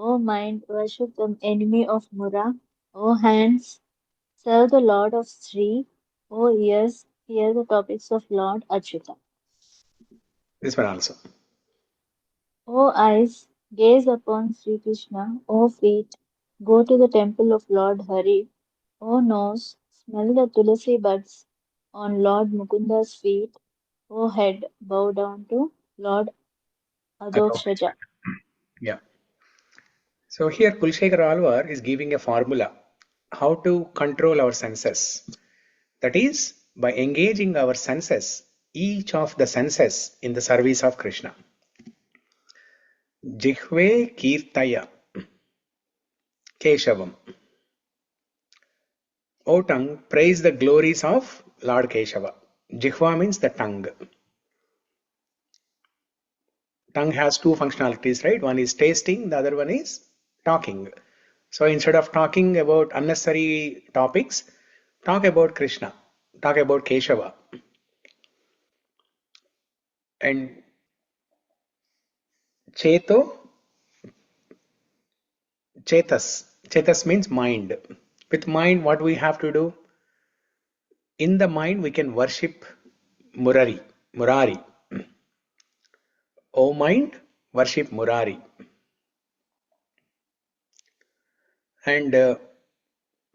O mind, worship the enemy of Mura. O hands, serve the Lord of Sri. O ears, hear the topics of Lord Achyuta. This one also. O eyes, gaze upon Sri Krishna. O feet, go to the temple of Lord Hari. O nose, smell the tulsi buds on Lord Mukunda's feet. O head, bow down to Lord Adhokshaja. Yeah. So here Kulshekar Alvar is giving a formula how to control our senses. That is by engaging our senses, each of the senses in the service of Krishna. Jihve Kirtaya Keshavam. O tongue, praise the glories of Lord Keshava. Jihva means the tongue. Tongue has two functionalities, right? One is tasting, the other one is talking. So instead of talking about unnecessary topics, talk about Krishna, talk about Keshava. And Chetas means mind. With mind, what we have to do? In the mind, we can worship Murari. O mind, worship Murari. And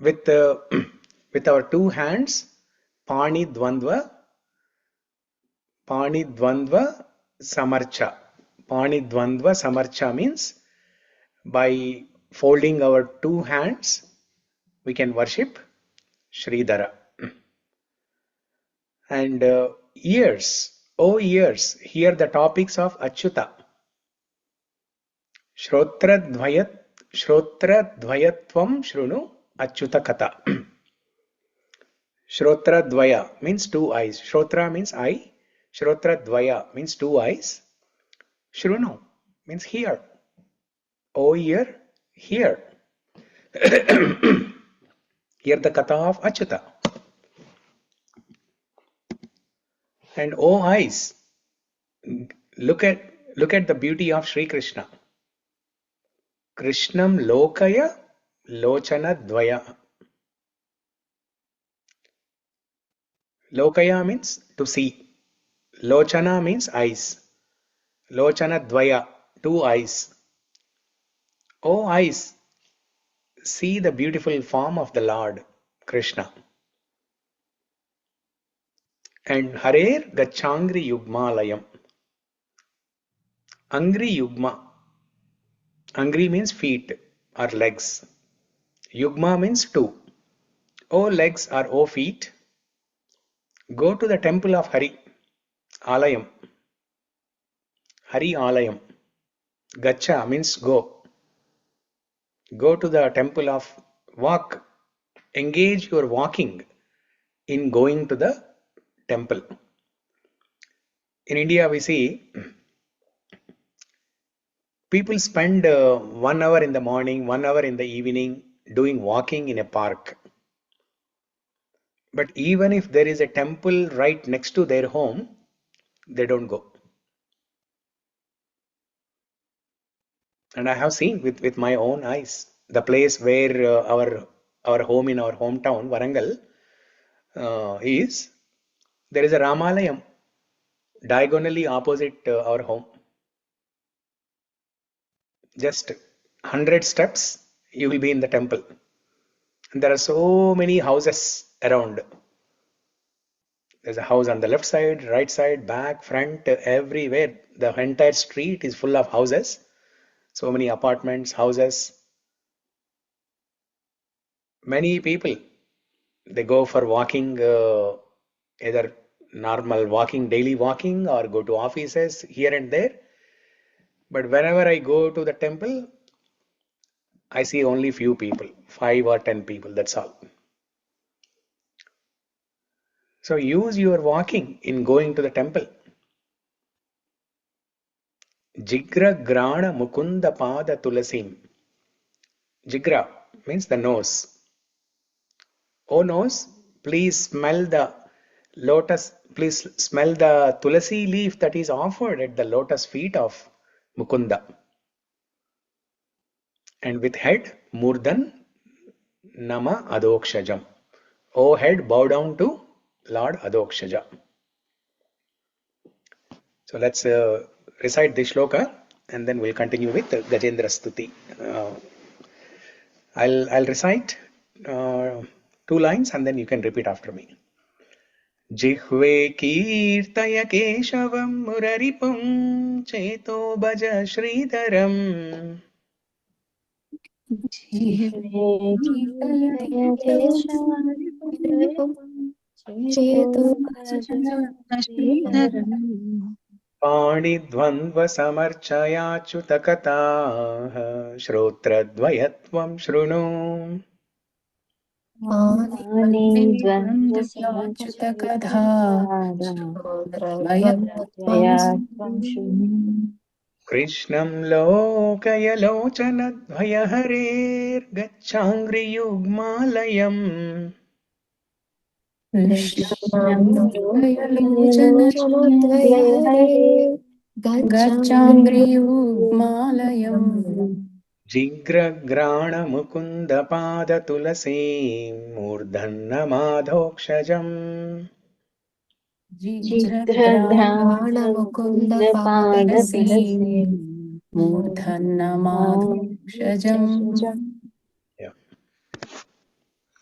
with our two hands, Pani Dvandva Samarcha. Pani Dvandva Samarcha means by folding our two hands, we can worship Sridhara. And ears, hear the topics of Achyuta. Shrotra Dvayatvam Shrunu Achyuta Kata. Shrotra Dvaya means two eyes. Shrotra means eye. Shrotra Dvaya means two eyes. Shrunu means hear. O ear, hear. Hear the Katha of Achyuta. And O eyes, look at the beauty of Sri Krishna. Krishnam Lokaya Lochana Dvaya. Lokaya means to see. Lochana means eyes. Lochana Dvaya, two eyes. O eyes, see the beautiful form of the Lord Krishna. And Harer Gachangri Yugmalayam. Angri Yugma. Angri means feet or legs. Yugma means two. O legs or O feet, go to the temple of Hari. Alayam. Hari Alayam. Gacha means go. Go to the temple of walk. Engage your walking in going to the temple. In India, we see People spend 1 hour in the morning, 1 hour in the evening doing walking in a park. But even if there is a temple right next to their home, they don't go. And I have seen with my own eyes the place where our home in our hometown, Varangal, is. There is a Ramalayam diagonally opposite our home. Just 100 steps, you will be in the temple. And there are so many houses around. There's a house on the left side, right side, back, front, everywhere. The entire street is full of houses. So many apartments, houses. Many people, they go for walking, either normal walking, daily walking, or go to offices here and there. But whenever I go to the temple, I see only few people, 5 or 10 people, that's all. So use your walking in going to the temple. Jigra grana mukunda pada tulasim. Jigra means the nose. Oh nose, please smell the lotus, please smell the tulasi leaf that is offered at the lotus feet of Mukunda. And with head, Murdan Nama Adokshajam. O head, bow down to Lord Adokshaja. So let's recite this shloka and then we'll continue with Gajendra Stuti. I'll recite 2 lines and then you can repeat after me. जिह्वे कीर्तय केशवं मुररिपुं चेतो भज श्रीधरम् पाणिद्वन्द्वसमर्चयाच्युतकथाः श्रोत्रद्वयत्वं शृणु कृष्णं लोकय लोचनद्वयहरेर्गच्छाङ्घ्रियुग्मालयम् जिग्रग्राणमुकुन्दपादतुलसीं मूर्धन्यमाधोक्षजम् Yeah.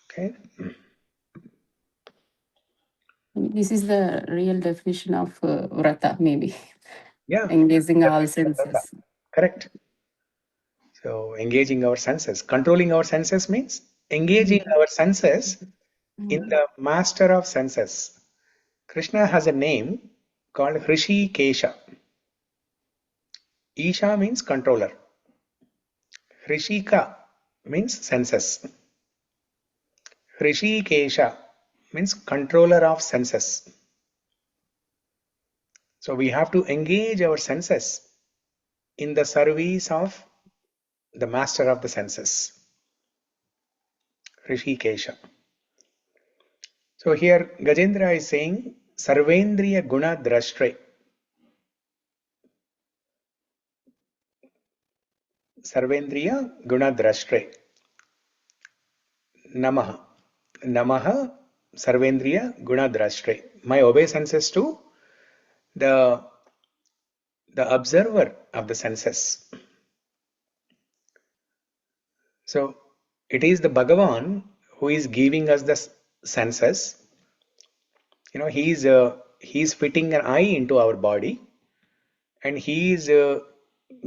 Okay. This is the real definition of vrata, maybe. Yeah. Engaging all Definition of vrata. senses. Correct. So engaging our senses. Controlling our senses means engaging our senses in the master of senses. Krishna has a name called Hrishikesha. Isha means controller. Hrishika means senses. Hrishikesha means controller of senses. So we have to engage our senses in the service of the master of the senses. Hrishikesha. So here Gajendra is saying Sarvendriya Guna Drashtre. Sarvendriya Guna Drashtre. Namaha. Namaha Sarvendriya Guna Drashtre. My obeisances to the observer of the senses. So it is the Bhagavan who is giving us the senses. You know, he is fitting an eye into our body and he is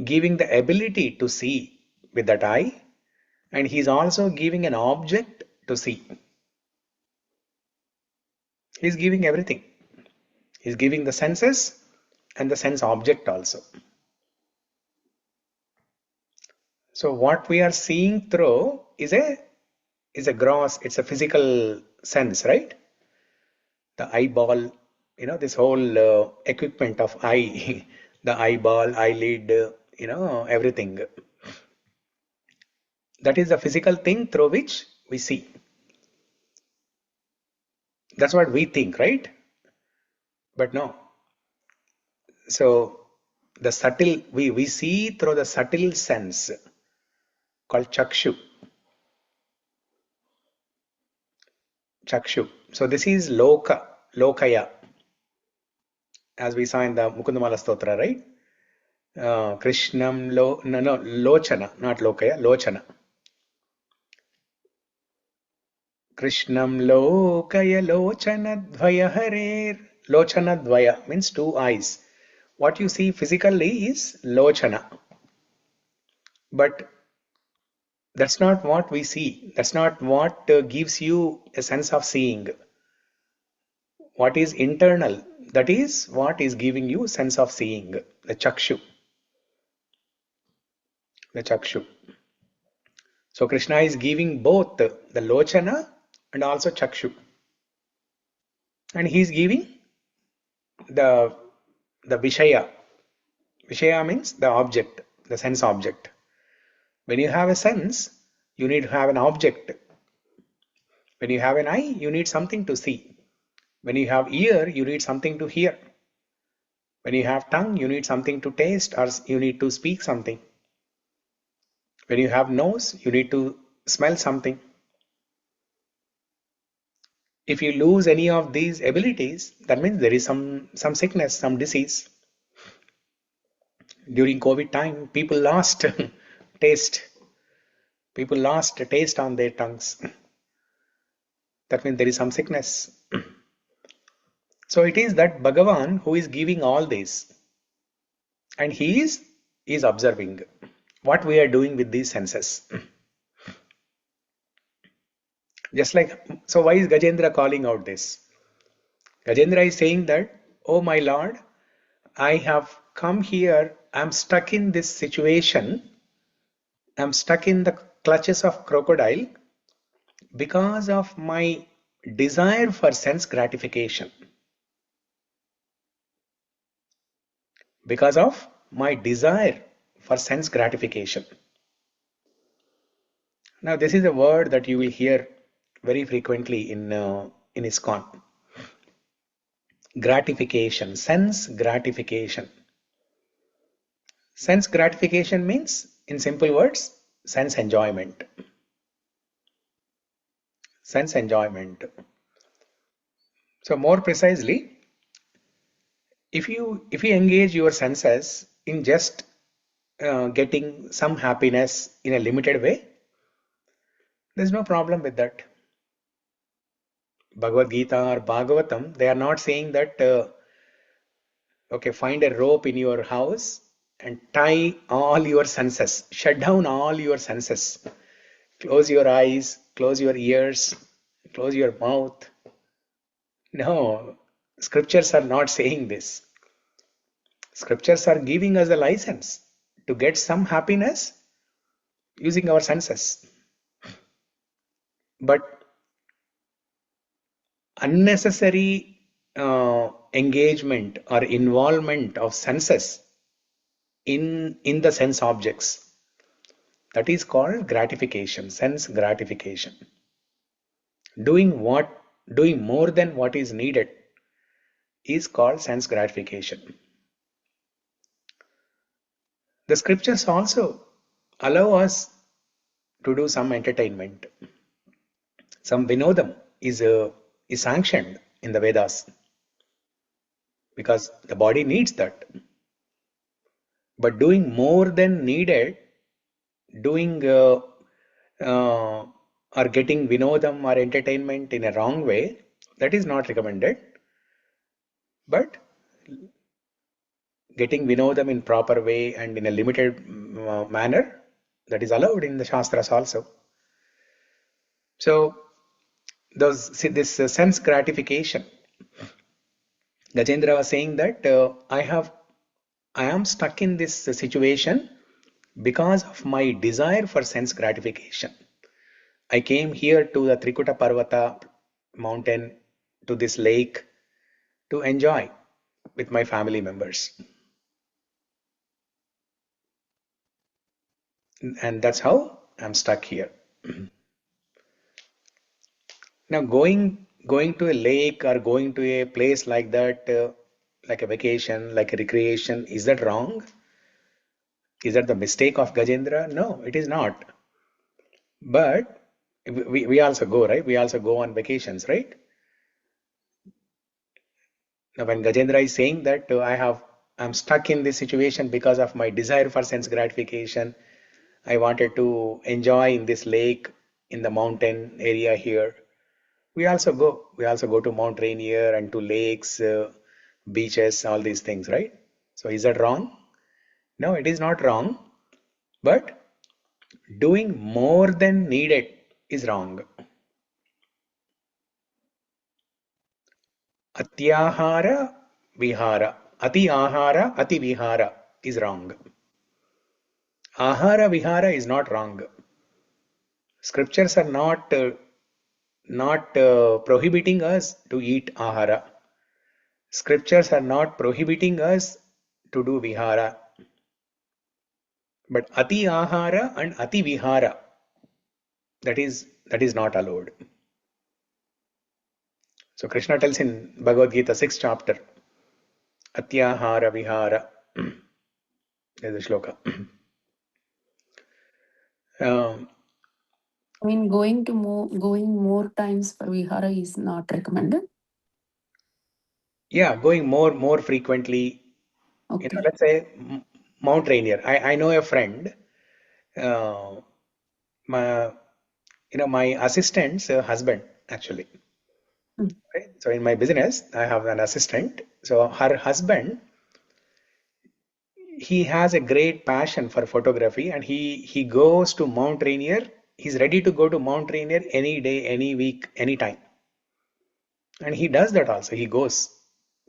giving the ability to see with that eye, and he is also giving an object to see. He is giving everything. He is giving the senses and the sense object also. So what we are seeing through is a gross, it's a physical sense, right? The eyeball, you know, this whole equipment of eye, the eyeball, eyelid, everything. That is the physical thing through which we see. That's what we think, right? But no. So the subtle, we see through the subtle sense called chakshu. Chakshu. So this is lokaya, as we saw in the Mukundamala Stotra, right? Krishnam lochana, not lokaya, lochana. Krishnam lokaya lochana dvaya harer. Lochana dvaya means two eyes. What you see physically is lochana. But that's not what we see. That's not what gives you a sense of seeing. What is internal, that is what is giving you sense of seeing. The chakshu. The chakshu. So Krishna is giving both the lochana and also chakshu. And he is giving the vishaya. Vishaya means the object, the sense object. When you have a sense, you need to have an object. When you have an eye, you need something to see. When you have ear, you need something to hear. When you have tongue, you need something to taste, or you need to speak something. When you have nose, you need to smell something. If you lose any of these abilities, that means there is some sickness, some disease. During COVID time, people lost taste. People lost taste on their tongues. That means there is some sickness. So it is that Bhagavan who is giving all this. And he is observing what we are doing with these senses. Just like, so why is Gajendra calling out this? Gajendra is saying that, oh my Lord, I have come here, I'm stuck in this situation, I'm stuck in the clutches of crocodile because of my desire for sense gratification. Because of my desire for sense gratification. Now this is a word that you will hear very frequently in ISKCON. Gratification, sense gratification. Sense gratification means, in simple words, sense enjoyment. Sense enjoyment. So more precisely, if you engage your senses in just getting some happiness in a limited way, there's no problem with that. Bhagavad Gita or Bhagavatam, they are not saying that okay, find a rope in your house and tie all your senses, shut down all your senses, close your eyes, close your ears, close your mouth. No, scriptures are not saying this. Scriptures are giving us a license to get some happiness using our senses. But unnecessary engagement or involvement of senses in the sense objects, that is called gratification, sense gratification. Doing more than what is needed is called sense gratification. The scriptures also allow us to do some entertainment. Some vinodam is sanctioned in the Vedas because the body needs that. But doing more than needed, doing or getting vinodam or entertainment in a wrong way, that is not recommended. But getting vinodam in proper way and in a limited manner, that is allowed in the Shastras also. So this sense gratification, Gajendra was saying that I am stuck in this situation because of my desire for sense gratification. I came here to the Trikuta Parvata mountain, to this lake, to enjoy with my family members. And that's how I'm stuck here. Now, going to a lake or going to a place like that, like a vacation, like a recreation, is that wrong? Is that the mistake of Gajendra? No, it is not. But we also go, right? We also go on vacations, right? Now, when Gajendra is saying that I'm stuck in this situation because of my desire for sense gratification, I wanted to enjoy in this lake, in the mountain area here. We also go. We also go to Mount Rainier and to lakes, beaches, all these things, right? So is that wrong? No, it is not wrong. But doing more than needed is wrong. Atyahara vihara. Ati ahara, ati vihara is wrong. Ahara vihara is not wrong. Scriptures are not prohibiting us to eat ahara. Scriptures are not prohibiting us to do vihara. But ati ahara and ati vihara, that is not allowed. So Krishna tells in Bhagavad Gita 6th chapter, atyahara vihara. There's a shloka. I mean, going more times for vihara is not recommended. Yeah, going more frequently. Okay. Let's say Mount Rainier. I know a friend. My my assistant's husband actually. Right? So in my business, I have an assistant. So her husband, he has a great passion for photography, and he goes to Mount Rainier. He's ready to go to Mount Rainier any day, any week, anytime. And he does that also. He goes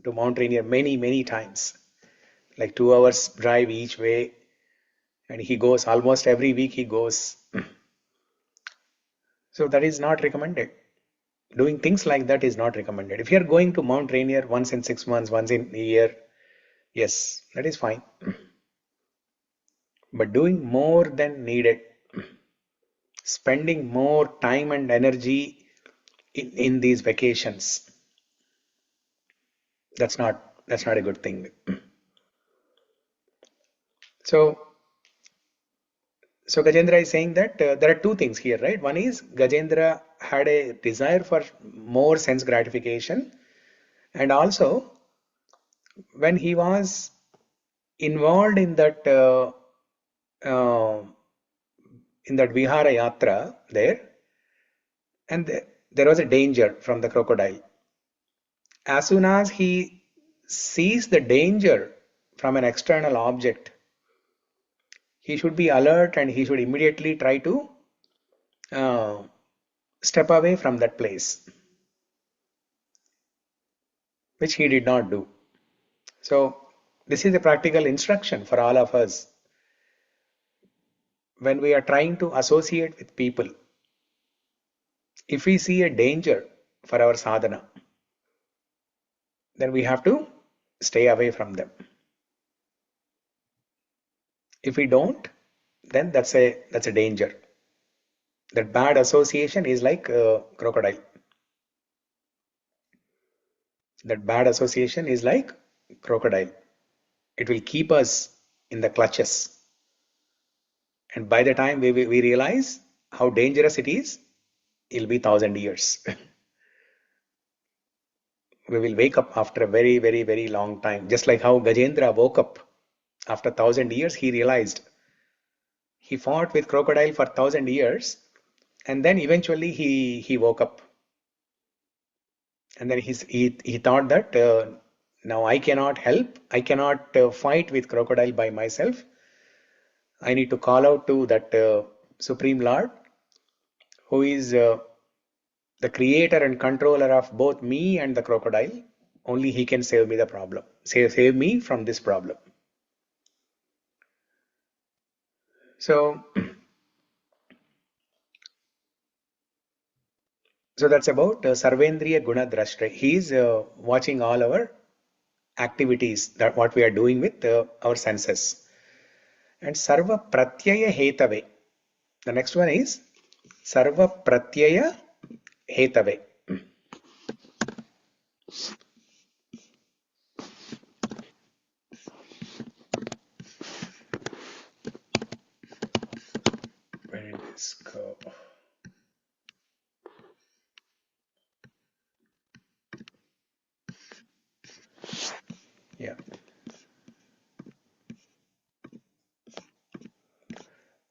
to Mount Rainier many times, like 2 hours drive each way. And he goes almost every week he goes. So that is not recommended. Doing things like that is not recommended. If you are going to Mount Rainier once in 6 months, once in a year, yes, that is fine. But doing more than needed, spending more time and energy in these vacations, that's not a good thing. So Gajendra is saying that there are two things here, right? One is Gajendra had a desire for more sense gratification, and also when he was involved in that uh, Vihara Yatra there, and there was a danger from the crocodile. As soon as he sees the danger from an external object, he should be alert and he should immediately try to uh, step away from that place, which he did not do. So this is a practical instruction for all of us. When we are trying to associate with people, if we see a danger for our sadhana, then we have to stay away from them. If we don't, then that's a danger. That bad association is like crocodile. That bad association is like crocodile. It will keep us in the clutches. And by the time we realize how dangerous it is, it'll be 1,000 years. We will wake up after a very long time. Just like how Gajendra woke up after 1,000 years, he realized he fought with crocodile for 1,000 years, and then eventually he woke up. And then he thought that now I cannot help, I cannot fight with crocodile by myself. I need to call out to that Supreme Lord, who is the creator and controller of both me and the crocodile. Only he can save me the problem, save me from this problem. So that's about Sarvendriya Guna Drashtra. He is watching all our activities, that what we are doing with our senses. and Sarva Pratyaya Hetave. The next one is Sarva Pratyaya Hetave. Where did this go? Yeah.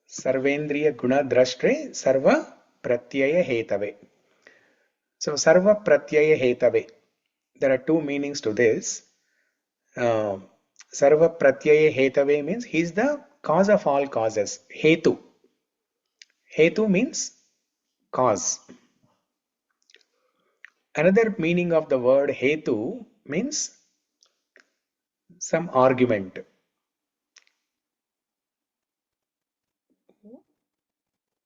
Sarvendriya Guna Drashtre Sarva Pratyaya Hetave. So Sarva Pratyaya Hetave. There are two meanings to this. Sarva Pratyaya Hetave means he is the cause of all causes. Hetu. Hetu means cause. Another meaning of the word Hetu means some argument.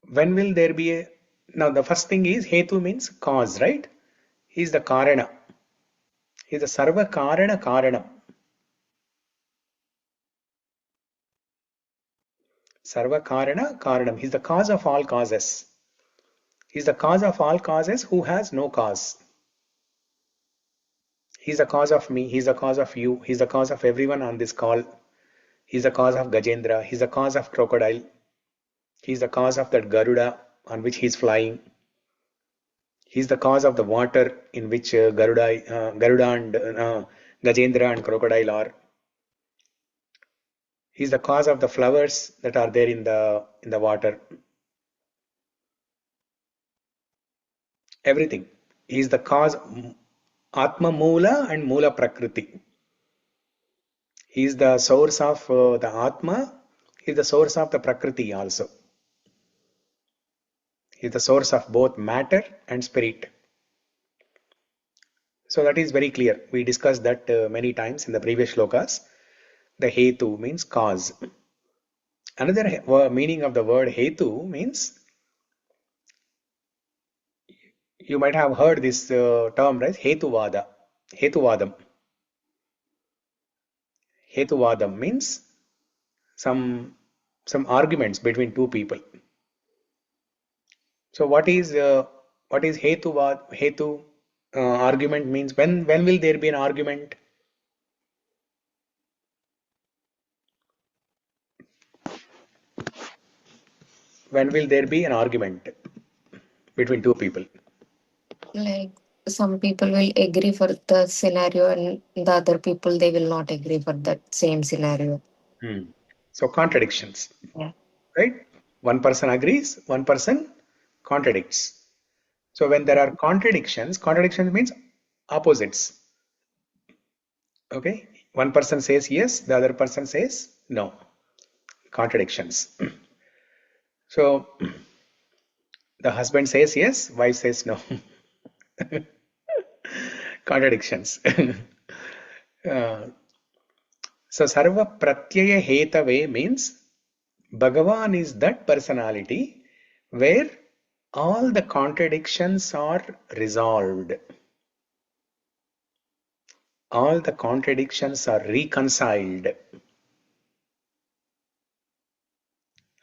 When will there be a... Now the first thing is Hetu means cause, right? He is the Karana. He is the Sarva Karana Karanam. Sarva Karana Karanam. He is the cause of all causes. He is the cause of all causes who has no cause. He is the cause of me. He is the cause of you. He is the cause of everyone on this call. He is the cause of Gajendra. He is the cause of crocodile. He is the cause of that Garuda on which he is flying. He is the cause of the water in which Garuda and Gajendra and crocodile are. He is the cause of the flowers that are there in the water. Everything. He is the cause, Atma Mula and Mula Prakriti. He is the source of the Atma. He is the source of the Prakriti also. He is the source of both matter and spirit. So that is very clear. We discussed that many times in the previous shlokas. The Hetu means cause. Another meaning of the word Hetu means, you might have heard this term, right? Hetuvada. Hetuvadam. Hetuvadam means some arguments between two people. So what is Hetu argument means? When will there be an argument? When will there be an argument between two people? Like some people will agree for the scenario and the other people they will not agree for that same scenario. So contradictions. Yeah. Right? One person agrees, one person contradicts. So when there are contradictions means opposites. Okay? One person says yes, the other person says no. Contradictions. So the husband says yes, wife says no. Contradictions. So Sarva Pratyaya Hetave means Bhagavan is that personality where all the contradictions are resolved. All the contradictions are reconciled.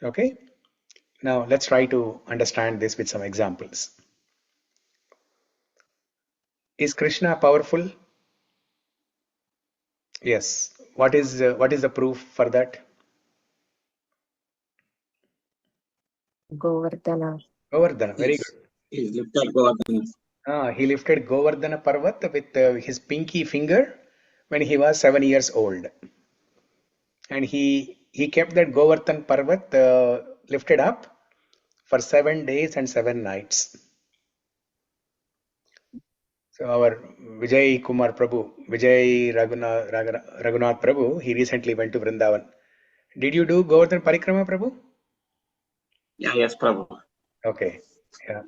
Okay? Now let's try to understand this with some examples. Is Krishna powerful? Yes. What is the proof for that? Govardhana. Govardhana. Very good. He's lifted Govardhana. He lifted Govardhana Parvat with his pinky finger when he was 7 years old. And he kept that Govardhan Parvat lifted up for 7 days and 7 nights. So our Vijay Kumar Prabhu, Vijay Raghunath Prabhu, he recently went to Vrindavan. Did you do Govardhan Parikrama, Prabhu? Yeah, yes, Prabhu. Okay. Yeah.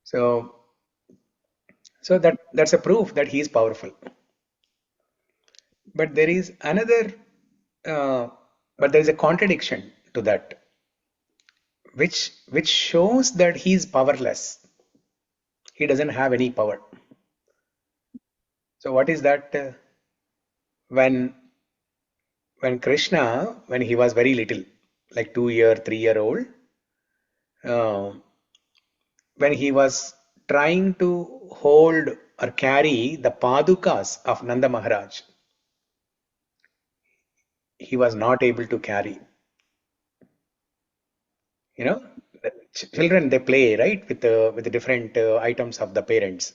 So that's a proof that he is powerful. But there is another, but there is a contradiction to that, which shows that he is powerless. He doesn't have any power. So what is that? When when Krishna, when he was very little, like 2 year, 3 year old, when he was trying to hold or carry the padukas of Nanda Maharaj, he was not able to carry. You know, the children, they play, right, with the different items of the parents.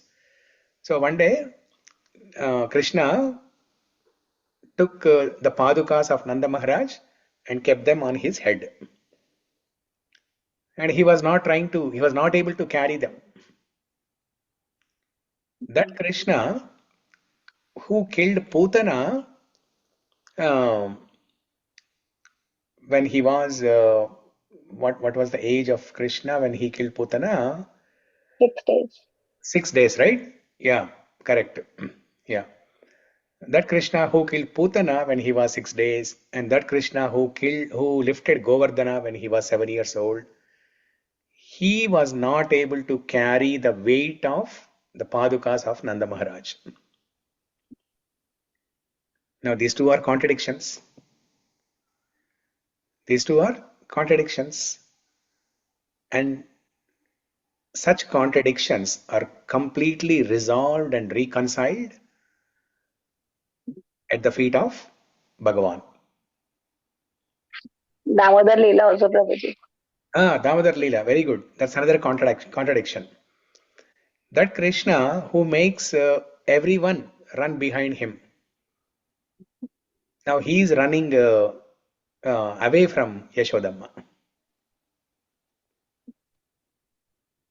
So one day, Krishna took the padukas of Nanda Maharaj and kept them on his head. And he was not able to carry them. That Krishna who killed Putana um, when he was, what was the age of Krishna when he killed Putana? 6 days. 6 days, right? Yeah, correct. Yeah. That Krishna who killed Putana when he was 6 days, and that Krishna who lifted Govardhana when he was 7 years old, he was not able to carry the weight of the padukas of Nanda Maharaj. Now these two are contradictions. These two are contradictions. And such contradictions are completely resolved and reconciled at the feet of Bhagavan. Damodar Leela also, Prabhuji. Damodar Leela, very good. That's another contradiction. That Krishna who makes everyone run behind him. Now he is running away from Yashodamma.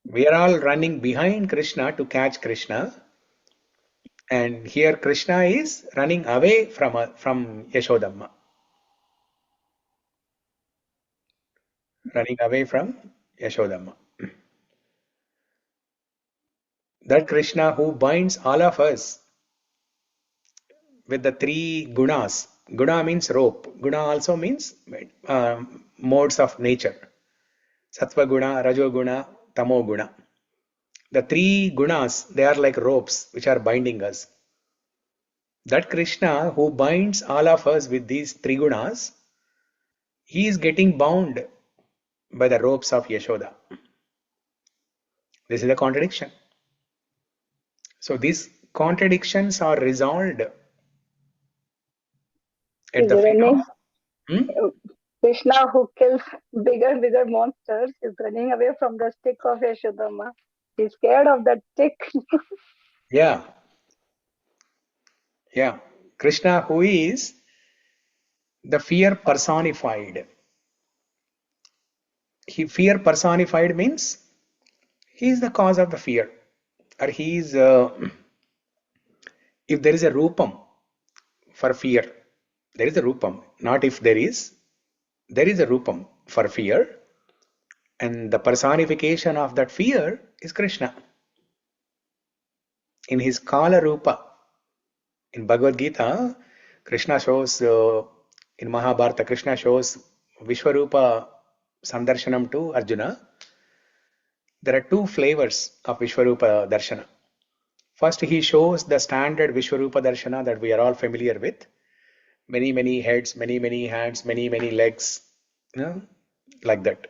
We are all running behind Krishna to catch Krishna. And here Krishna is running away from Yashodamma. Running away from Yashodamma. That Krishna who binds all of us with the three gunas. Guna means rope. Guna also means modes of nature. Sattva guna, Rajo guna, Tamo guna. The three gunas, they are like ropes which are binding us. That Krishna who binds all of us with these three gunas, he is getting bound by the ropes of Yashoda. This is a contradiction. So these contradictions are resolved at the feet of Krishna who kills bigger monsters is running away from the stick of Yashodama. He's scared of that stick. Yeah. Yeah. Krishna who is the fear personified. Fear personified means he is the cause of the fear. Or he is, if there is a rupam for fear, there is a rupam. Not if there is a rupam for fear. And the personification of that fear is Krishna. In his Kala Rupa, in Bhagavad Gita, Krishna shows, in Mahabharata, Krishna shows Vishwarupa Sandarshanam to Arjuna. There are two flavors of Vishwarupa Darshana. First, he shows the standard Vishwarupa Darshana that we are all familiar with. Many heads, many hands, many legs, like that.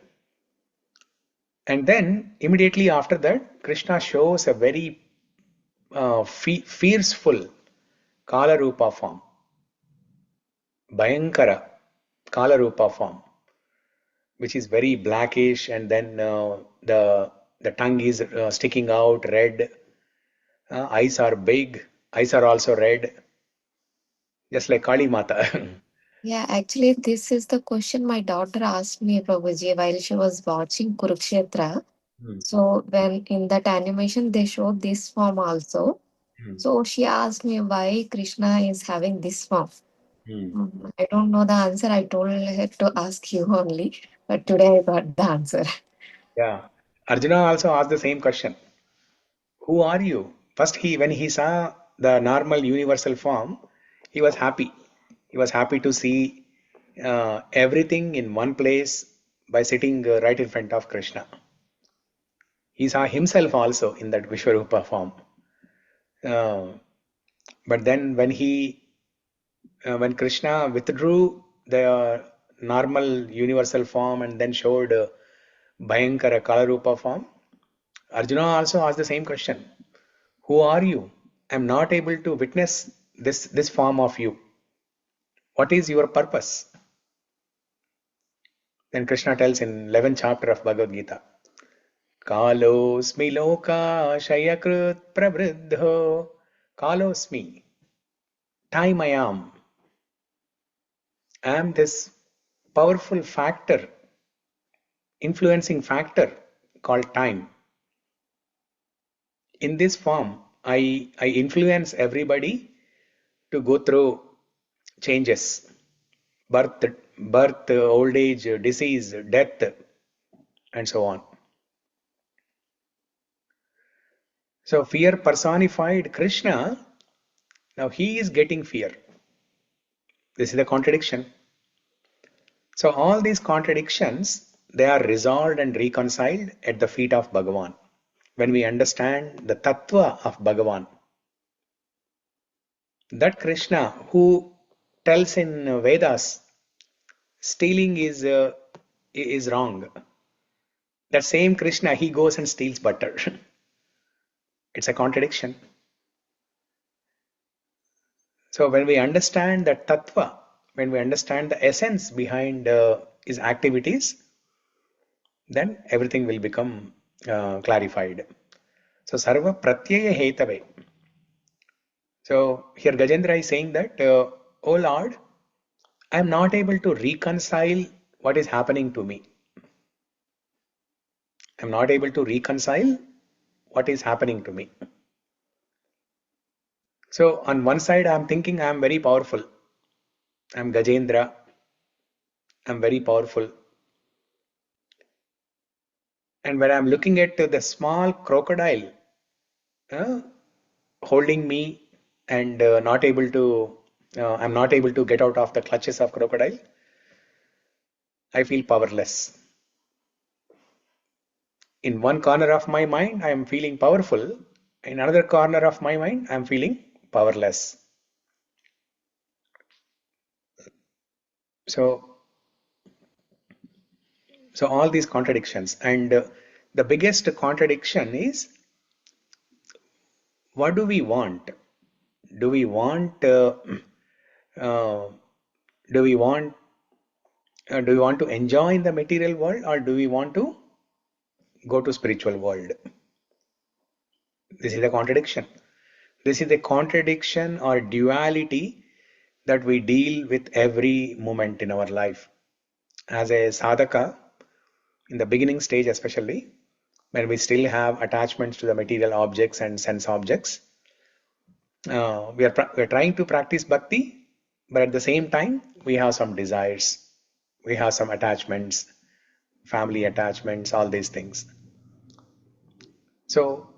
And then, immediately after that, Krishna shows a very fierceful Kala Rupa form. Bhayankara Kala Rupa form, which is very blackish, and then the tongue is sticking out, red. Eyes are big. Eyes are also red, just like Kali Mata. Yeah, actually, this is the question my daughter asked me, Prabhuji, while she was watching Kurukshetra. So when in that animation they showed this form also. So she asked me why Krishna is having this form. I don't know the answer. I told her to ask you only, but today I got the answer. Yeah. Arjuna also asked the same question. Who are you? First, when he saw the normal universal form, he was happy. He was happy to see everything in one place by sitting right in front of Krishna. He saw himself also in that Vishwarupa form. But then when he when Krishna withdrew the normal universal form and then showed Bhayankara Kalarupa form, Arjuna also asked the same question. Who are you? I am not able to witness this form of you. What is your purpose? Then Krishna tells in 11th chapter of Bhagavad Gita, Kalosmi loka shayakrit pravriddho Kalosmi. Time I am. I am this powerful factor, influencing factor called time. In this form, I influence everybody to go through changes, birth, old age, disease, death, and so on. So fear personified Krishna, now he is getting fear. This is the contradiction. So all these contradictions, they are resolved and reconciled at the feet of Bhagavan. When we understand the tattva of Bhagavan, that Krishna who tells in Vedas, stealing is wrong. That same Krishna, he goes and steals butter. It's a contradiction. So when we understand the tattva, when we understand the essence behind his activities, then everything will become clarified. So sarva pratyaya hetave. So here Gajendra is saying that, oh Lord, I am not able to reconcile what is happening to me. I am not able to reconcile what is happening to me. So on one side, I am thinking I am very powerful. I am Gajendra. I am very powerful. And when I am looking at the small crocodile holding me and I'm not able to get out of the clutches of crocodile, I feel powerless. In one corner of my mind, I am feeling powerful. In another corner of my mind, I am feeling powerless. So all these contradictions, and the biggest contradiction is, what do we want? Do we want to enjoy in the material world, or do we want to go to spiritual world? This is the contradiction. This is the contradiction or duality that we deal with every moment in our life. As a sadhaka, in the beginning stage especially, when we still have attachments to the material objects and sense objects, we are trying to practice bhakti, but at the same time, we have some desires, we have some attachments, family attachments, all these things. So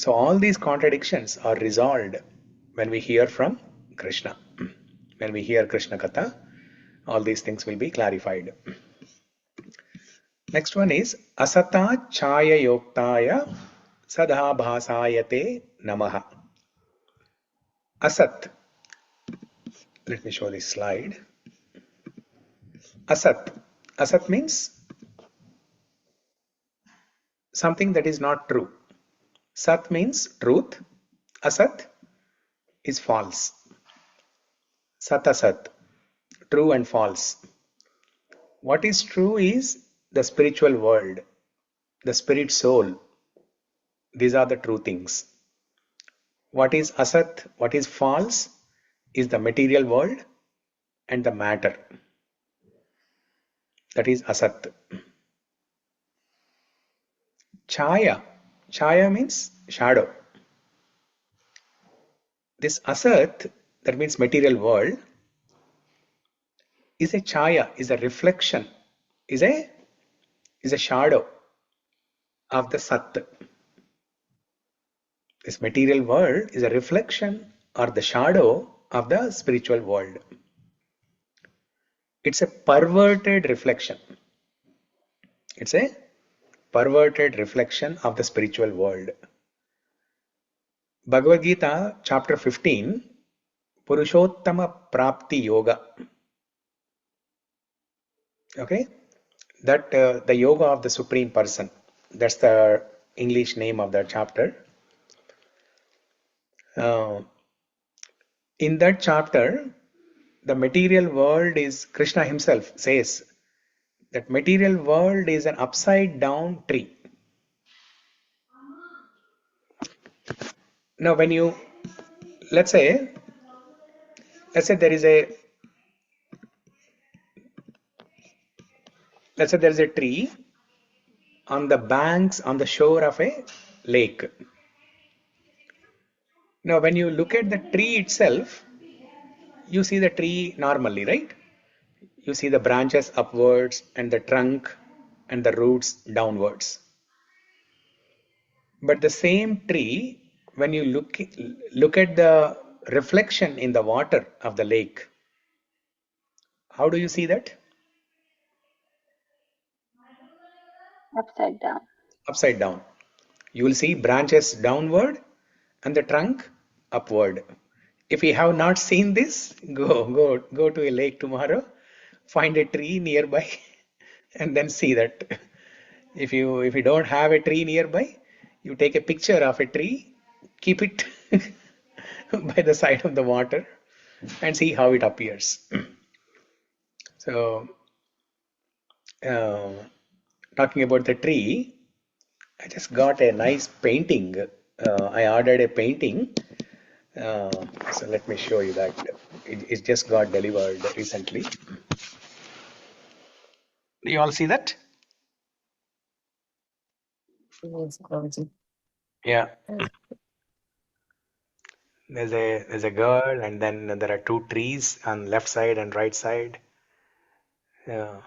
all these contradictions are resolved when we hear from Krishna. When we hear Krishna Katha, all these things will be clarified. Next one is Asata Chaya Yoktaya Sadha Bhasayate Namaha. Asat. Let me show this slide. Asat. Asat means something that is not true. Sat means truth. Asat is false. Sat asat. True and false. What is true is the spiritual world, the spirit soul. These are the true things. What is asat, what is false, is the material world and the matter. That is asat. Chaya. Chaya means shadow. This asat, that means material world, is a chaya, is a reflection, is a shadow of the sat. This material world is a reflection or the shadow of the spiritual world. It's a perverted reflection. It's a perverted reflection of the spiritual world. Bhagavad Gita, chapter 15, Purushottama Prapti Yoga. Okay, that the yoga of the Supreme Person. That's the English name of that chapter. In that chapter, the material world is, Krishna himself says that material world is an upside down tree. Now, when you, let's say there is a, there is a tree on the banks, on the shore of a lake. Now, when you look at the tree itself, you see the tree normally, right? You see the branches upwards and the trunk and the roots downwards. But the same tree, when you look at the reflection in the water of the lake, how do you see that? Upside down. Upside down. You will see branches downward and the trunk upward. If you have not seen this, go to a lake tomorrow, find a tree nearby, and then see that. If you don't have a tree nearby, you take a picture of a tree, keep it by the side of the water, and see how it appears. So, talking about the tree, I just got a nice painting. I ordered a painting. So let me show you that. It just got delivered recently. Do you all see that? Yes, Prabhuji. Yeah. There's a girl, and then there are two trees on left side and right side. Yeah.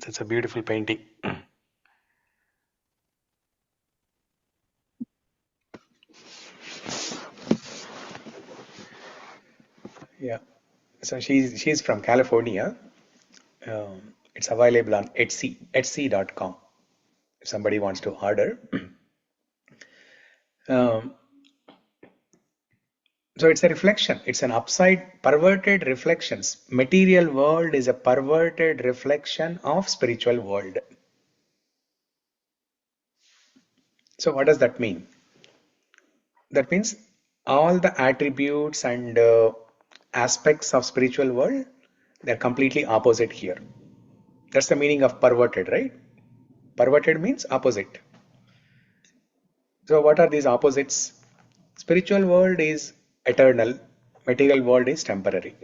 That's a beautiful painting. Yeah. So she's from California. It's available on Etsy.com if somebody wants to order. So it's a reflection. It's an perverted reflections. Material world is a perverted reflection of spiritual world. So what does that mean? That means all the attributes and aspects of spiritual world, they're completely opposite here. That's the meaning of perverted, right? Perverted means opposite. So what are these opposites? Spiritual world is eternal. Material world is temporary.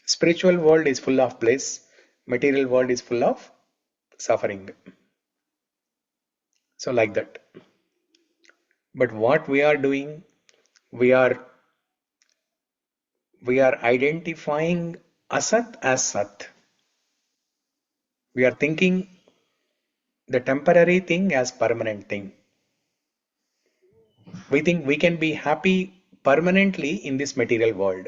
Spiritual world is full of bliss. Material world is full of suffering. So like that. But what we are doing, we are identifying asat as sat. We are thinking the temporary thing as permanent thing. We think we can be happy permanently in this material world.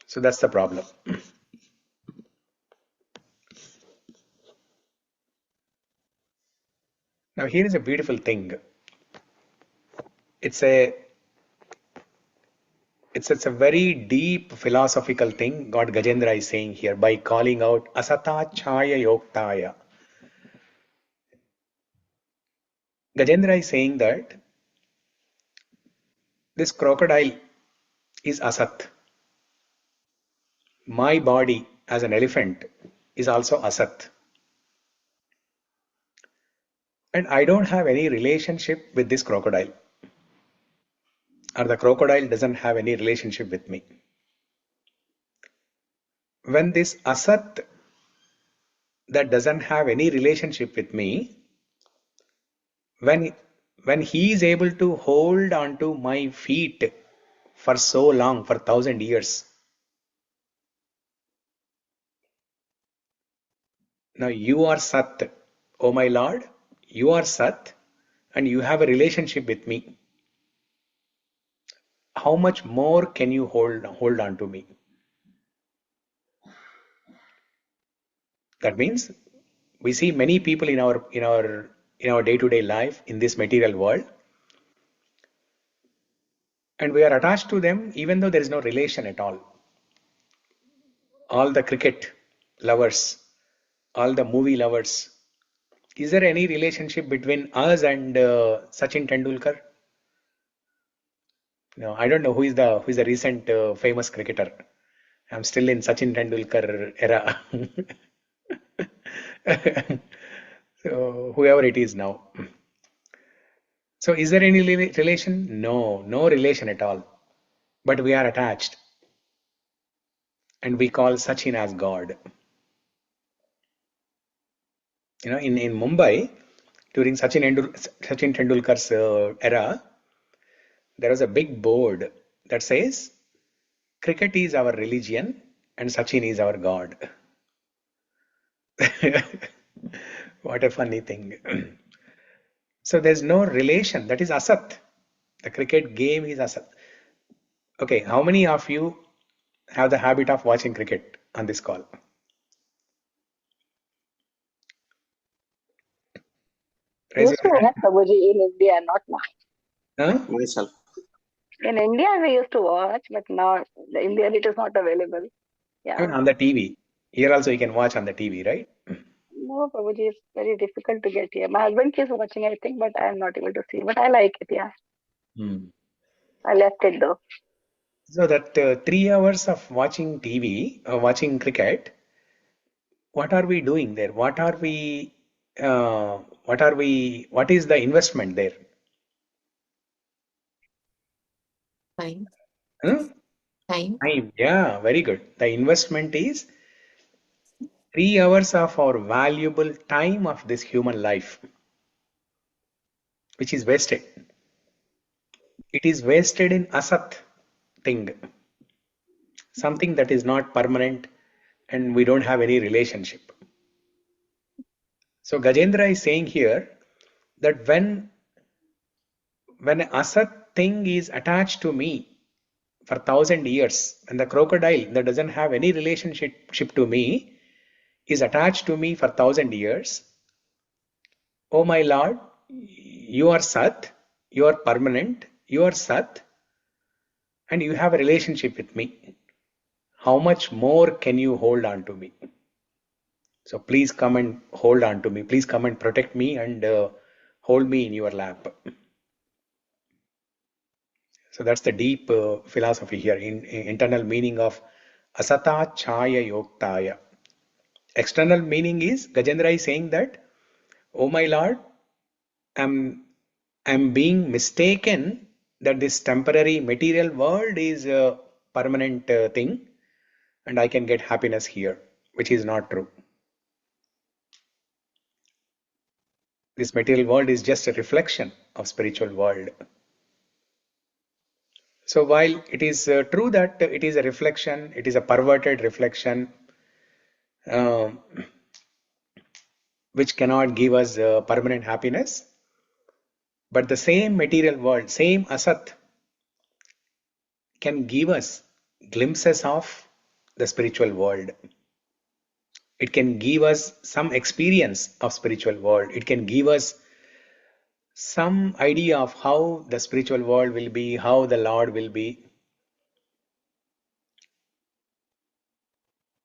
So that's the problem. Now here is a beautiful thing. It's a very deep philosophical thing God Gajendra is saying here by calling out asata chaya yoktaya. Gajendra is saying that this crocodile is asat. My body as an elephant is also asat. And I don't have any relationship with this crocodile. Or the crocodile doesn't have any relationship with me. When this asat that doesn't have any relationship with me, when he is able to hold onto my feet for so long, for 1,000 years. Now you are Sat, oh my Lord, you are Sat and you have a relationship with me. How much more can you hold on to me? That means we see many people in our day-to-day life in this material world. And we are attached to them even though there is no relation at all. All the cricket lovers, all the movie lovers, is there any relationship between us and Sachin Tendulkar? No, I don't know who is the recent famous cricketer. I'm still in Sachin Tendulkar era. So whoever it is now. So is there any relation? No, no relation at all. But we are attached. And we call Sachin as God. In Mumbai, during Sachin Tendulkar's era, there was a big board that says, cricket is our religion and Sachin is our God. What a funny thing. So there's no relation. That is asat. The cricket game is asat. Okay, how many of you have the habit of watching cricket on this call? Raise Used to your hand. watch Prabhuji in India, not now. Huh? Myself. In India, we used to watch, but now the Indian it is not available. Yeah. Even on the TV. Here also you can watch on the TV, right? No, Prabhuji, it's very difficult to get here. My husband keeps watching, I think, but I am not able to see. But I like it, yeah. I left it though. So that 3 hours of watching TV, watching cricket, what are we doing there? What is the investment there? Time. Huh? Time. Time. Yeah, very good. The investment is 3 hours of our valuable time of this human life, which is wasted. It is wasted in asat thing, something that is not permanent and we don't have any relationship. So Gajendra is saying here that when an asat thing is attached to me for 1,000 years, and the crocodile that doesn't have any relationship to me is attached to me for 1,000 years, oh my Lord, you are Sat, you are permanent, you are Sat, and you have a relationship with me. How much more can you hold on to me? So please come and hold on to me. Please come and protect me and hold me in your lap. So that's the deep philosophy here, in internal meaning of asata chaya yoktaya. External meaning is, Gajendra is saying that, oh my Lord, I'm being mistaken that this temporary material world is a permanent thing and I can get happiness here, which is not true. This material world is just a reflection of spiritual world. So while it is true that it is a reflection, it is a perverted reflection, which cannot give us permanent happiness, but the same material world, same asat, can give us glimpses of the spiritual world. It can give us some experience of spiritual world. It can give us some idea of how the spiritual world will be, how the Lord will be.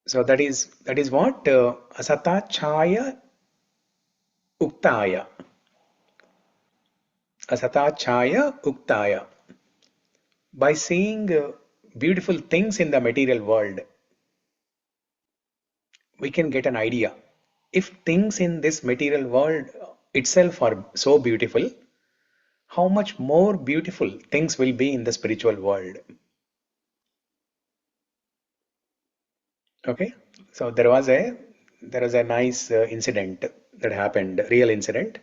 So that is what asata chaya uktaya. Asata chaya uktaya. By seeing beautiful things in the material world, we can get an idea. If things in this material world itself are so beautiful, how much more beautiful things will be in the spiritual world. Okay, so there was a nice incident that happened, real incident,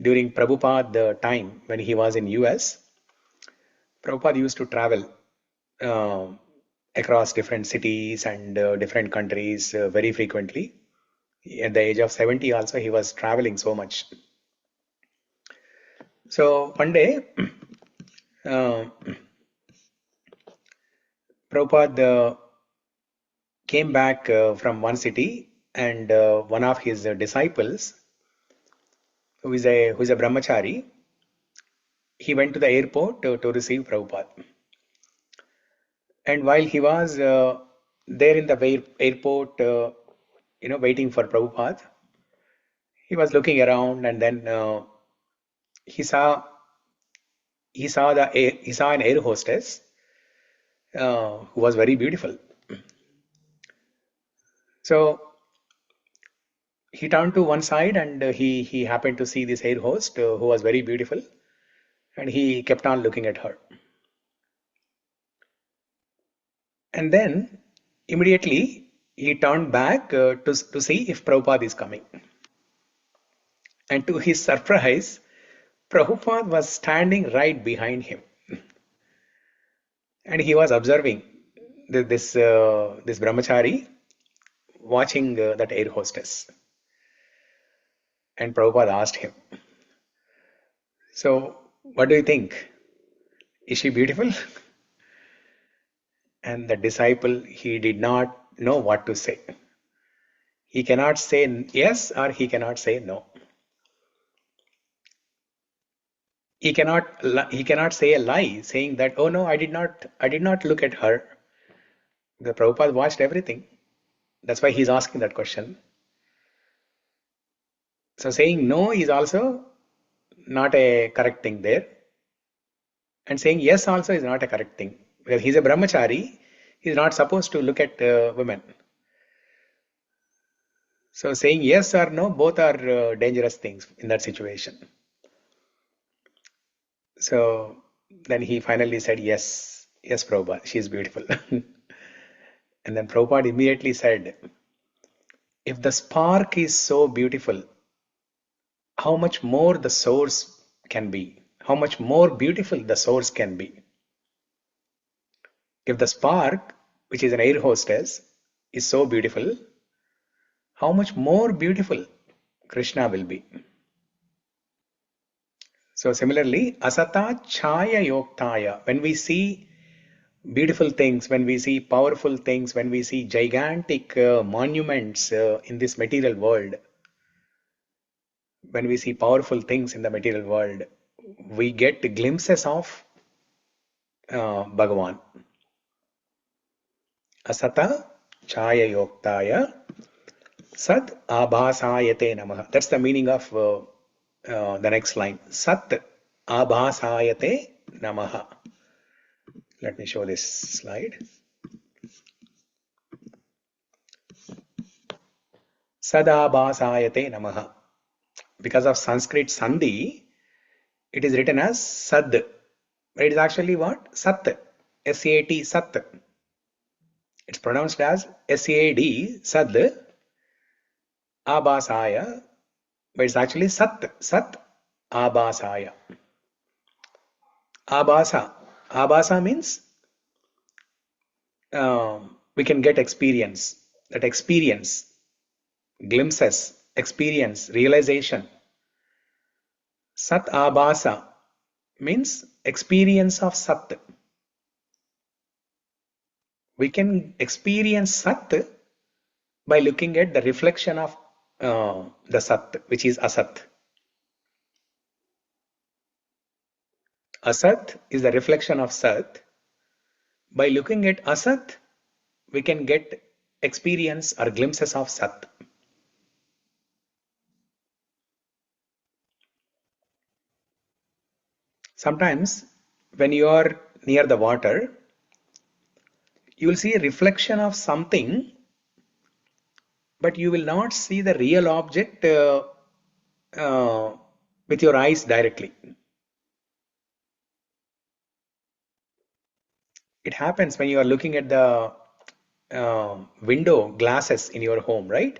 during Prabhupada time when he was in US. Prabhupada used to travel uh, across different cities and different countries very frequently. At the age of 70 also he was traveling so much. So one day Prabhupada came back from one city, and one of his disciples, who is a brahmachari, he went to the airport to receive Prabhupada. And while he was there in the airport, waiting for Prabhupada, he was looking around, and then he saw an air hostess who was very beautiful. So he turned to one side, and he happened to see this air host who was very beautiful, and he kept on looking at her. And then immediately he turned back to see if Prabhupada is coming. And to his surprise, Prabhupada was standing right behind him, and he was observing this brahmachari watching that air hostess. And Prabhupada asked him, "So, what do you think? Is she beautiful?" And the disciple, he did not know what to say. He cannot say yes, or he cannot say no. He cannot say a lie, saying that, "Oh no, I did not look at her." The Prabhupada watched everything. That's why he's asking that question. So saying no is also not a correct thing there. And saying yes also is not a correct thing. Because he's a brahmachari, he's not supposed to look at women. So saying yes or no, both are dangerous things in that situation. So then he finally said, yes, Prabhupada, she is beautiful. And then Prabhupada immediately said, if the spark is so beautiful, how much more the source can be? How much more beautiful the source can be? If the spark, which is an air hostess, is so beautiful, how much more beautiful Krishna will be? So similarly, asata chaya yoktaya, when we see beautiful things, when we see powerful things, when we see gigantic monuments in this material world, when we see powerful things in the material world, we get glimpses of Bhagavan. Asata chaya yoktaya sat abhasayate namaha. That's the meaning of the next line. Sat abhasayate namaha. Let me show this slide. Sadabhasayate namaha. Because of Sanskrit sandhi, it is written as sad. It is actually what? Sat. S-A-T, sat. It's pronounced as S-A-D, sad. Abhasaya, but it's actually sat. Sat abhasaya. Abhasa. Abhasa means we can get experience. That experience, glimpses, experience, realization. Sat abhasa means experience of Sat. We can experience Sat by looking at the reflection of the Sat, which is Asat. Asat is the reflection of Sat. By looking at Asat, we can get experience or glimpses of Sat. Sometimes when you are near the water, you will see a reflection of something, but you will not see the real object with your eyes directly. It happens when you are looking at the window glasses in your home, right?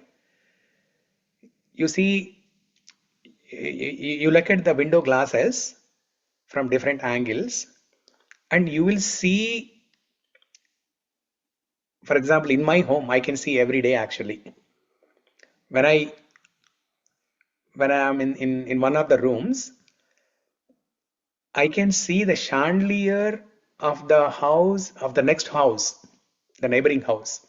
You see, you look at the window glasses from different angles, and you will see, for example, in my home, I can see every day actually. When I am in one of the rooms, I can see the chandelier of the house, of the next house, the neighboring house.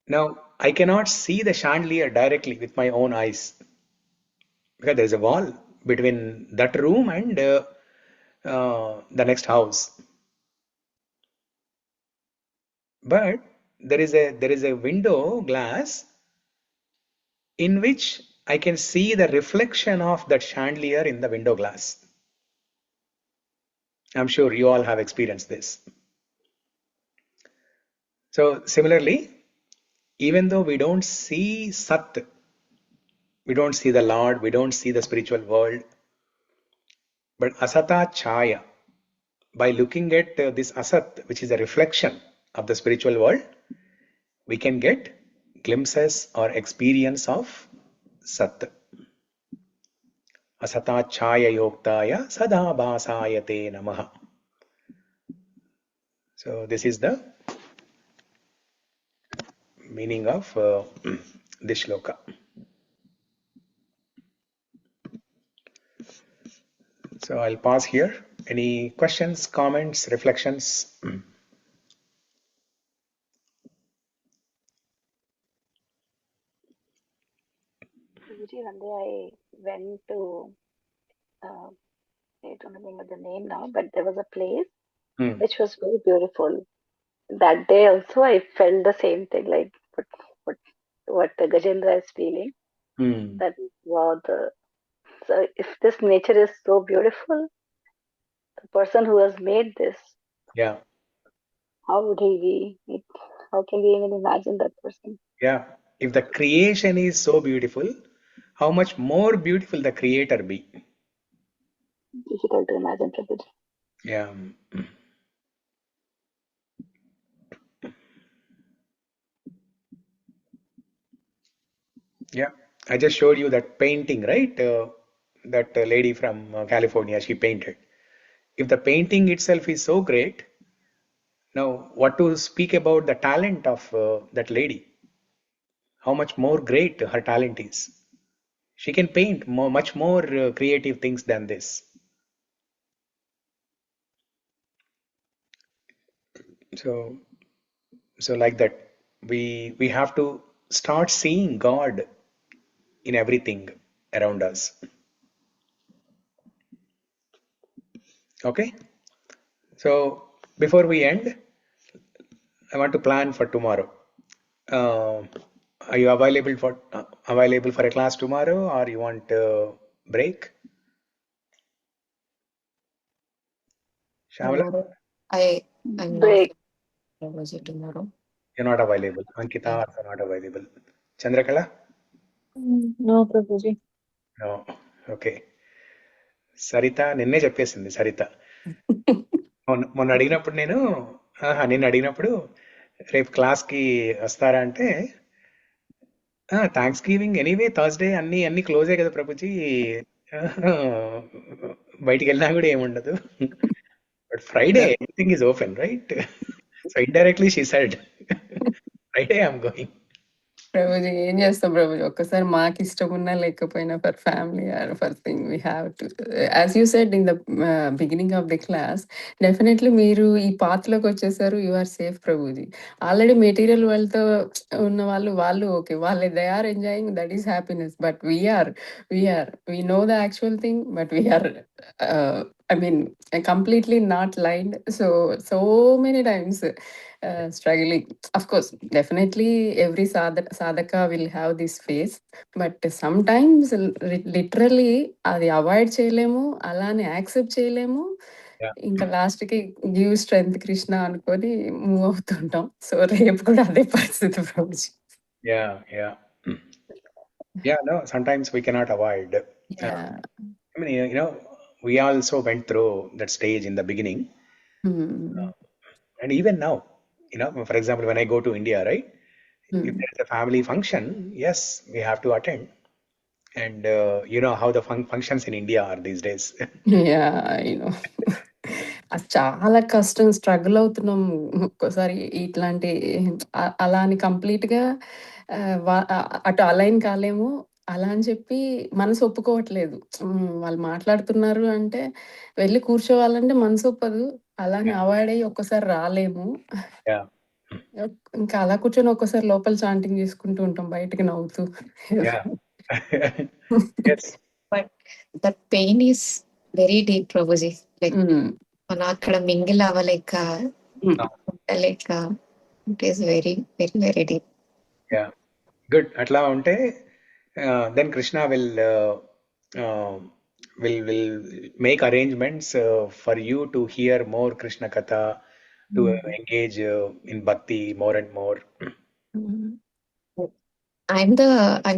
Now, I cannot see the chandelier directly with my own eyes because there is a wall between that room and the next house. But there is a window glass in which I can see the reflection of that chandelier in the window glass. I'm sure you all have experienced this. So similarly, even though we don't see Sat, we don't see the Lord, we don't see the spiritual world, but Asata Chaya, by looking at this Asat, which is a reflection of the spiritual world, we can get glimpses or experience of Sat. Asata Chaya Yoktaya Sada Bhasayate Namaha. So this is the meaning of this shloka. So I'll pause here. Any questions, comments, reflections? One day I went to, I don't remember the name now, but there was a place which was very beautiful. That day also I felt the same thing, like what Gajendra is feeling. That wow, so if this nature is so beautiful, the person who has made this, Yeah. how would he be? How can we even imagine that person? Yeah. If the creation is so beautiful, how much more beautiful the creator be? Difficult to imagine, Prabhuji. Yeah. Yeah. I just showed you that painting, right? That lady from California, she painted. If the painting itself is so great, now what to speak about the talent of that lady? How much more great her talent is. She can paint much more creative things than this. So like that, we have to start seeing God in everything around us. Okay. So before we end, I want to plan for tomorrow. Are you available for a class tomorrow, or you want break? Shamala? Tomorrow, I'm not Break. Prabhuji tomorrow. You're not available. Ankita also not available. Chandrakala? No, Prabhuji. No. Okay. Saritha నిన్నే చెప్పేసింది సరిత. మొన్న అడిగినప్పుడు నేను అడిగినప్పుడు రేపు క్లాస్కి వస్తారా అంటే థ్యాంక్స్ గివింగ్ ఎనీవే థర్స్డే అన్ని క్లోజే కదా ప్రభుజీ, బయటికి వెళ్ళినా కూడా ఏముండదు, but Friday everything is open right. So indirectly she said Friday I'm going. Prabhuji ఏం చేస్తాం ప్రభుజీ, ఒక్కసారి మాకు ఇష్టం ఉన్నా లేకపోయినా for family or for thing we have to, as you said in the beginning of the class, definitely మీరు ఈ పాత్లోకి వచ్చేసారు, you are safe Prabhuji. Already material వాళ్ళతో ఉన్న వాళ్ళు ఓకే, వాళ్ళు they are enjoying, that is happiness. But we know the actual thing, but we are I mean, completely not lined. So many times struggling. Of course, definitely every sadhaka will have this phase, but sometimes literally అది avoid చేయలేము, అలానే accept చేయలేము. ఇంకా last కి give strength Krishna అనుకొని move అవుతుంటాం. So రేపు కూడా అదే పరిస్థితి Prabhuji. No, sometimes we cannot avoid. I mean, we also went through that stage in the beginning. And even now, for example, when I go to India, right? If there's a family function, yes, we have to attend. And you know how the functions in India are these days. అది చాలా కష్టం, struggle అవుతున్నాం ఒక్కోసారి ఇట్లాంటి అలా అని complete గా అటు అలైన్ కాలేము. అలా అని చెప్పి మనసు ఒప్పుకోవట్లేదు. వాళ్ళు మాట్లాడుతున్నారు అంటే వెళ్ళి కూర్చోవాలంటే మనసు ఒప్పదు. అలానే అవాయిడ్ అయ్యి ఒక్కసారి రాలేము. ఇంకా అలా కూర్చొని ఒక్కసారి లోపల చాంటింగ్ చేసుకుంటూ ఉంటాం, బయటకి నవ్వుతూ. Yes. But the pain is very deep, Prabhuji. Like, మనం అక్కడ మింగిల్ అవ్వలేక ఉండలేక, it is very very very deep. Good. అట్లా ఉంటే then Krishna will make arrangements for you to hear more Krishna Katha, to engage in bhakti more and more. I'm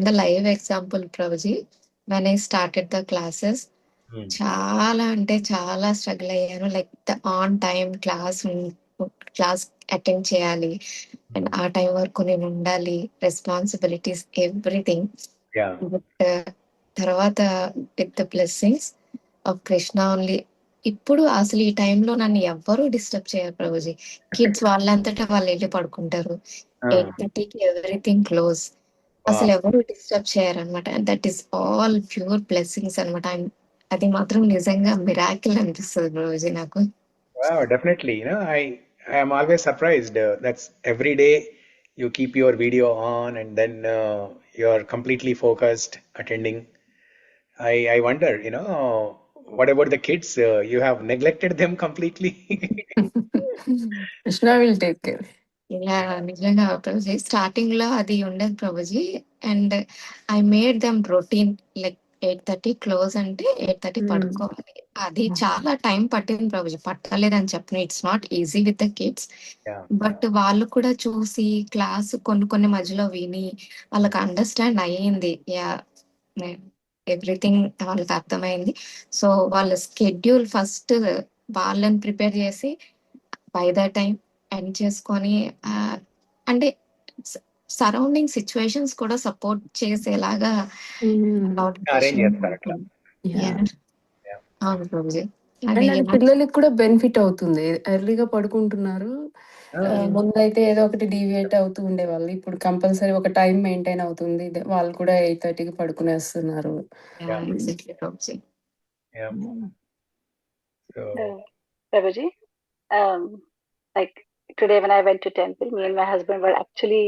the live example, Prabhuji. When I started the classes, చాలా అంటే చాలా struggle అయ్యాను. Like the on time class attend చేయాలి, and ఆ time వరకు నేను ఉండాలి, responsibilities everything. But తర్వాత with the blessings of Krishna only, ఇప్పుడు అసలు ఈ టైంలో నన్ను ఎవ్వరూ డిస్టర్బ్ చేయరు ప్రభుజీ. కిడ్స్ వాళ్ళంతటా వాళ్ళు వెళ్ళి పడుకుంటారు. 8:30కి ఎవ్రీథింగ్ క్లోజ్. అసలు ఎవరు డిస్టర్బ్ చేయరు అనమాట. That is all pure blessings అనమాట. అది మాత్రం నిజంగా మిరాకిల్ అనిపిస్తుంది ప్రభుజీ నాకు. Wow, definitely. I am always surprised. That's every day you keep your video on, and then you are completely focused attending. I wonder, what about the kids? You have neglected them completely. Krishna will take care. నిజంగా Prabhuji starting లో అది ఉండదు Prabhuji. And I made them routine, like 8:30 close అంటే 8:30 పడుకోవాలి. అది చాలా time పట్టింది ప్రభుజీ. పట్టలేదని చెప్పను, it's not easy with the kids. But వాళ్ళు కూడా చూసి క్లాస్ కొన్ని మధ్యలో విని వాళ్ళకి అండర్స్టాండ్ అయ్యింది. ఎవ్రీథింగ్ వాళ్ళకి అర్థమైంది. సో వాళ్ళ స్కెడ్యూల్ ఫస్ట్ వాళ్ళని ప్రిపేర్ చేసి బై ద టైం ఎండ్ చేసుకొని, అంటే సరౌండింగ్ సిచ్యువేషన్స్ కూడా సపోర్ట్ చేసేలాగా అవును ప్రభుజీ. పిల్లలకి కూడా బెనిఫిట్ అవుతుంది. ఎర్లీగా పడుకుంటున్నారు. ముందైతే ఏదో ఒకటి డీవియేట్ అవుతూ ఉండేవాళ్ళు. ఇప్పుడు కంపల్సరీ ఒక టైం మెయింటైన్ అవుతుంది. వాళ్ళు కూడా 8:30కి పడుకునేస్తున్నారు. Prabhuji, like today when I went to temple, me and my husband were actually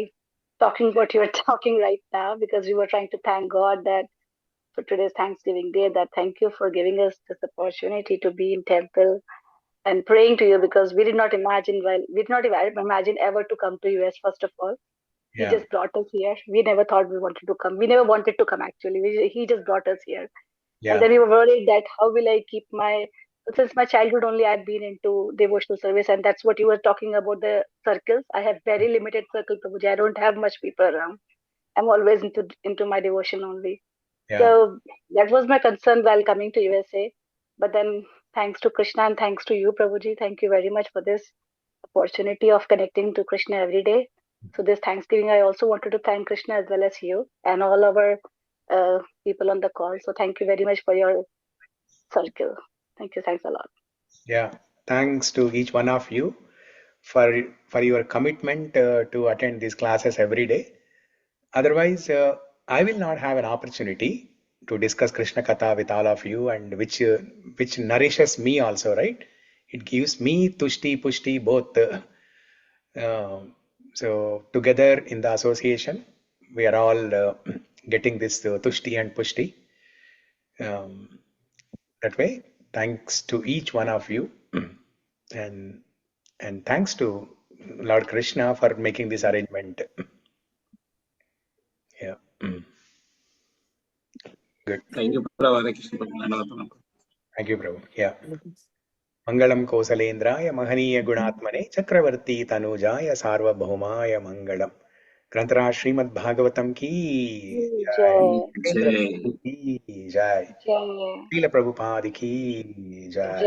talking what you are talking right now, because we were trying to thank God that for today's Thanksgiving Day, that thank you for giving us this opportunity to be in temple and praying to you, because we did not imagine ever to come to US. First of all, he just brought us here. We never thought we wanted to come. We never wanted to come actually. He just brought us here. And then we were worried that how will I keep since my childhood only I've been into devotional service, and that's what you were talking about, the circles. I have very limited circle, Prabhuji. I don't have much people around. I'm always into my devotion only. So that was my concern while coming to USA. But then thanks to Krishna and thanks to you, Prabhuji, thank you very much for this opportunity of connecting to Krishna every day. So this Thanksgiving, I also wanted to thank Krishna as well as you and all our people on the call. So thank you very much for your circle. Thank you. Thanks a lot. Thanks to each one of you for your commitment to attend these classes every day. Otherwise, I will not have an opportunity to discuss Krishna Katha with all of you, and which nourishes me also, right? It gives me tushti, pushti, both. So together in the association, we are all getting this tushti and pushti. That way, thanks to each one of you, and thanks to Lord Krishna for making this arrangement. Good. Thank you, Prabhu. Thank you, Prabhu. Mangalam Kosalendraya Mahaniya Gunatmane Chakravarti Tanujaaya Sarvabhaumaya Mangalam. Grantara Srimad Bhagavatam ki jai. Ki jai. Srila Prabhupada ki jai.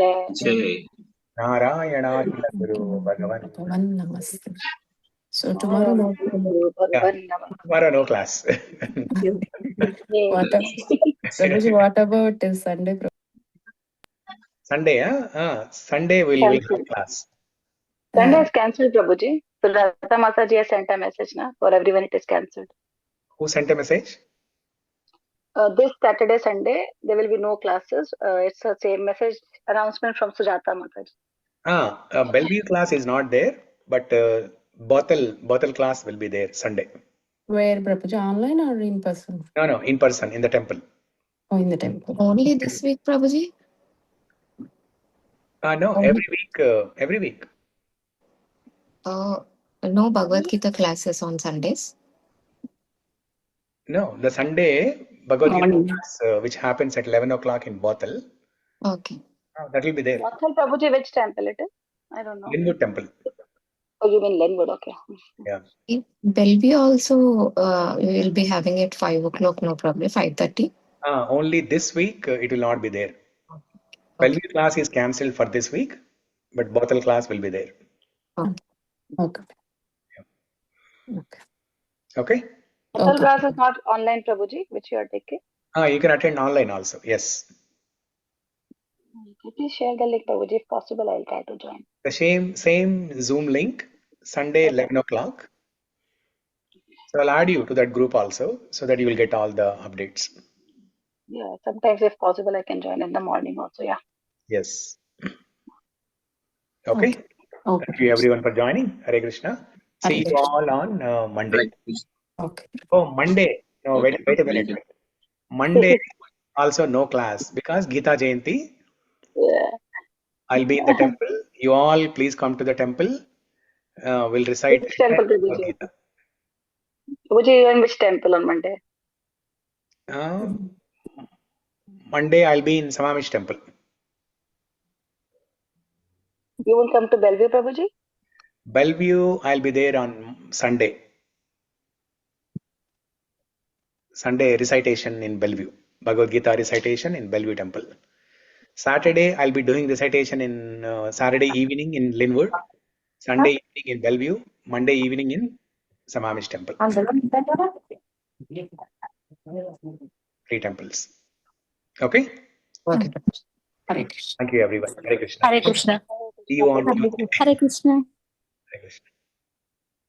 Narayana Guru Bhagavan Namaste. So tomorrow tomorrow no class. What about Sunday? Sunday, Sunday we'll have class. Sunday is cancelled, Prabhuji. So Radha Mataji has sent a message now for everyone. It is cancelled. Who sent a message? This Saturday, Sunday, there will be no classes. It's the same message announcement from Sujata Mataji. Bellevue class is not there, but Bothal class will be there Sunday. Where, Prabhuji? Online or in person? No, in person, in the temple. or in the temple? Only this week, Prabhuji? No, every week. Every week. No Bhagavad Gita classes on Sundays? No, the Sunday Bhagavad Gita class, which happens at 11 o'clock in Bothal. Okay. That will be there. Bothal, Prabhuji, which temple it is? I don't know. Linwood Temple. Oh, you mean Linwood? Okay. Yeah. In Bellevue also, we will be having it 5 o'clock, no problem, 5:30. Only this week it will not be there. Okay. Bellevue class is cancelled for this week, but Bothal class will be there. Okay. Okay. Okay. Okay. Bothal class is not online, Prabhuji, which you are taking? You can attend online also. Yes. Please share the link, Prabhuji. If possible, I'll try to join. The same Zoom link, Sunday 11 o'clock. So I'll add you to that group also, so that you will get all the updates. Yeah, sometimes if possible, I can join in the morning also. Yeah. Yes. Okay. Thank you everyone for joining. Hare Krishna. See you all on Monday. Okay. Oh, Monday. No, wait a minute. Monday also no class because Gita Jayanti. Yeah. I'll be in the temple. You all please come to the temple. We'll recite Which temple, Prabhuji? Gita. Prabhuji, you are in which temple on Monday? Monday I'll be in Samamish temple. You will come to Bellevue, Prabhuji? Bellevue, I'll be there on Sunday. Sunday recitation in Bellevue. Bhagavad Gita recitation in Bellevue temple. Saturday, I'll be doing recitation in Saturday evening in Linwood. Sunday evening in Bellevue. Monday evening in Samamish temple. 3 temples. Okay? Okay. Hare Krishna. Thank you everyone. Hare Krishna. Hare Krishna. See you on Tuesday. Hare Krishna. Hare Krishna.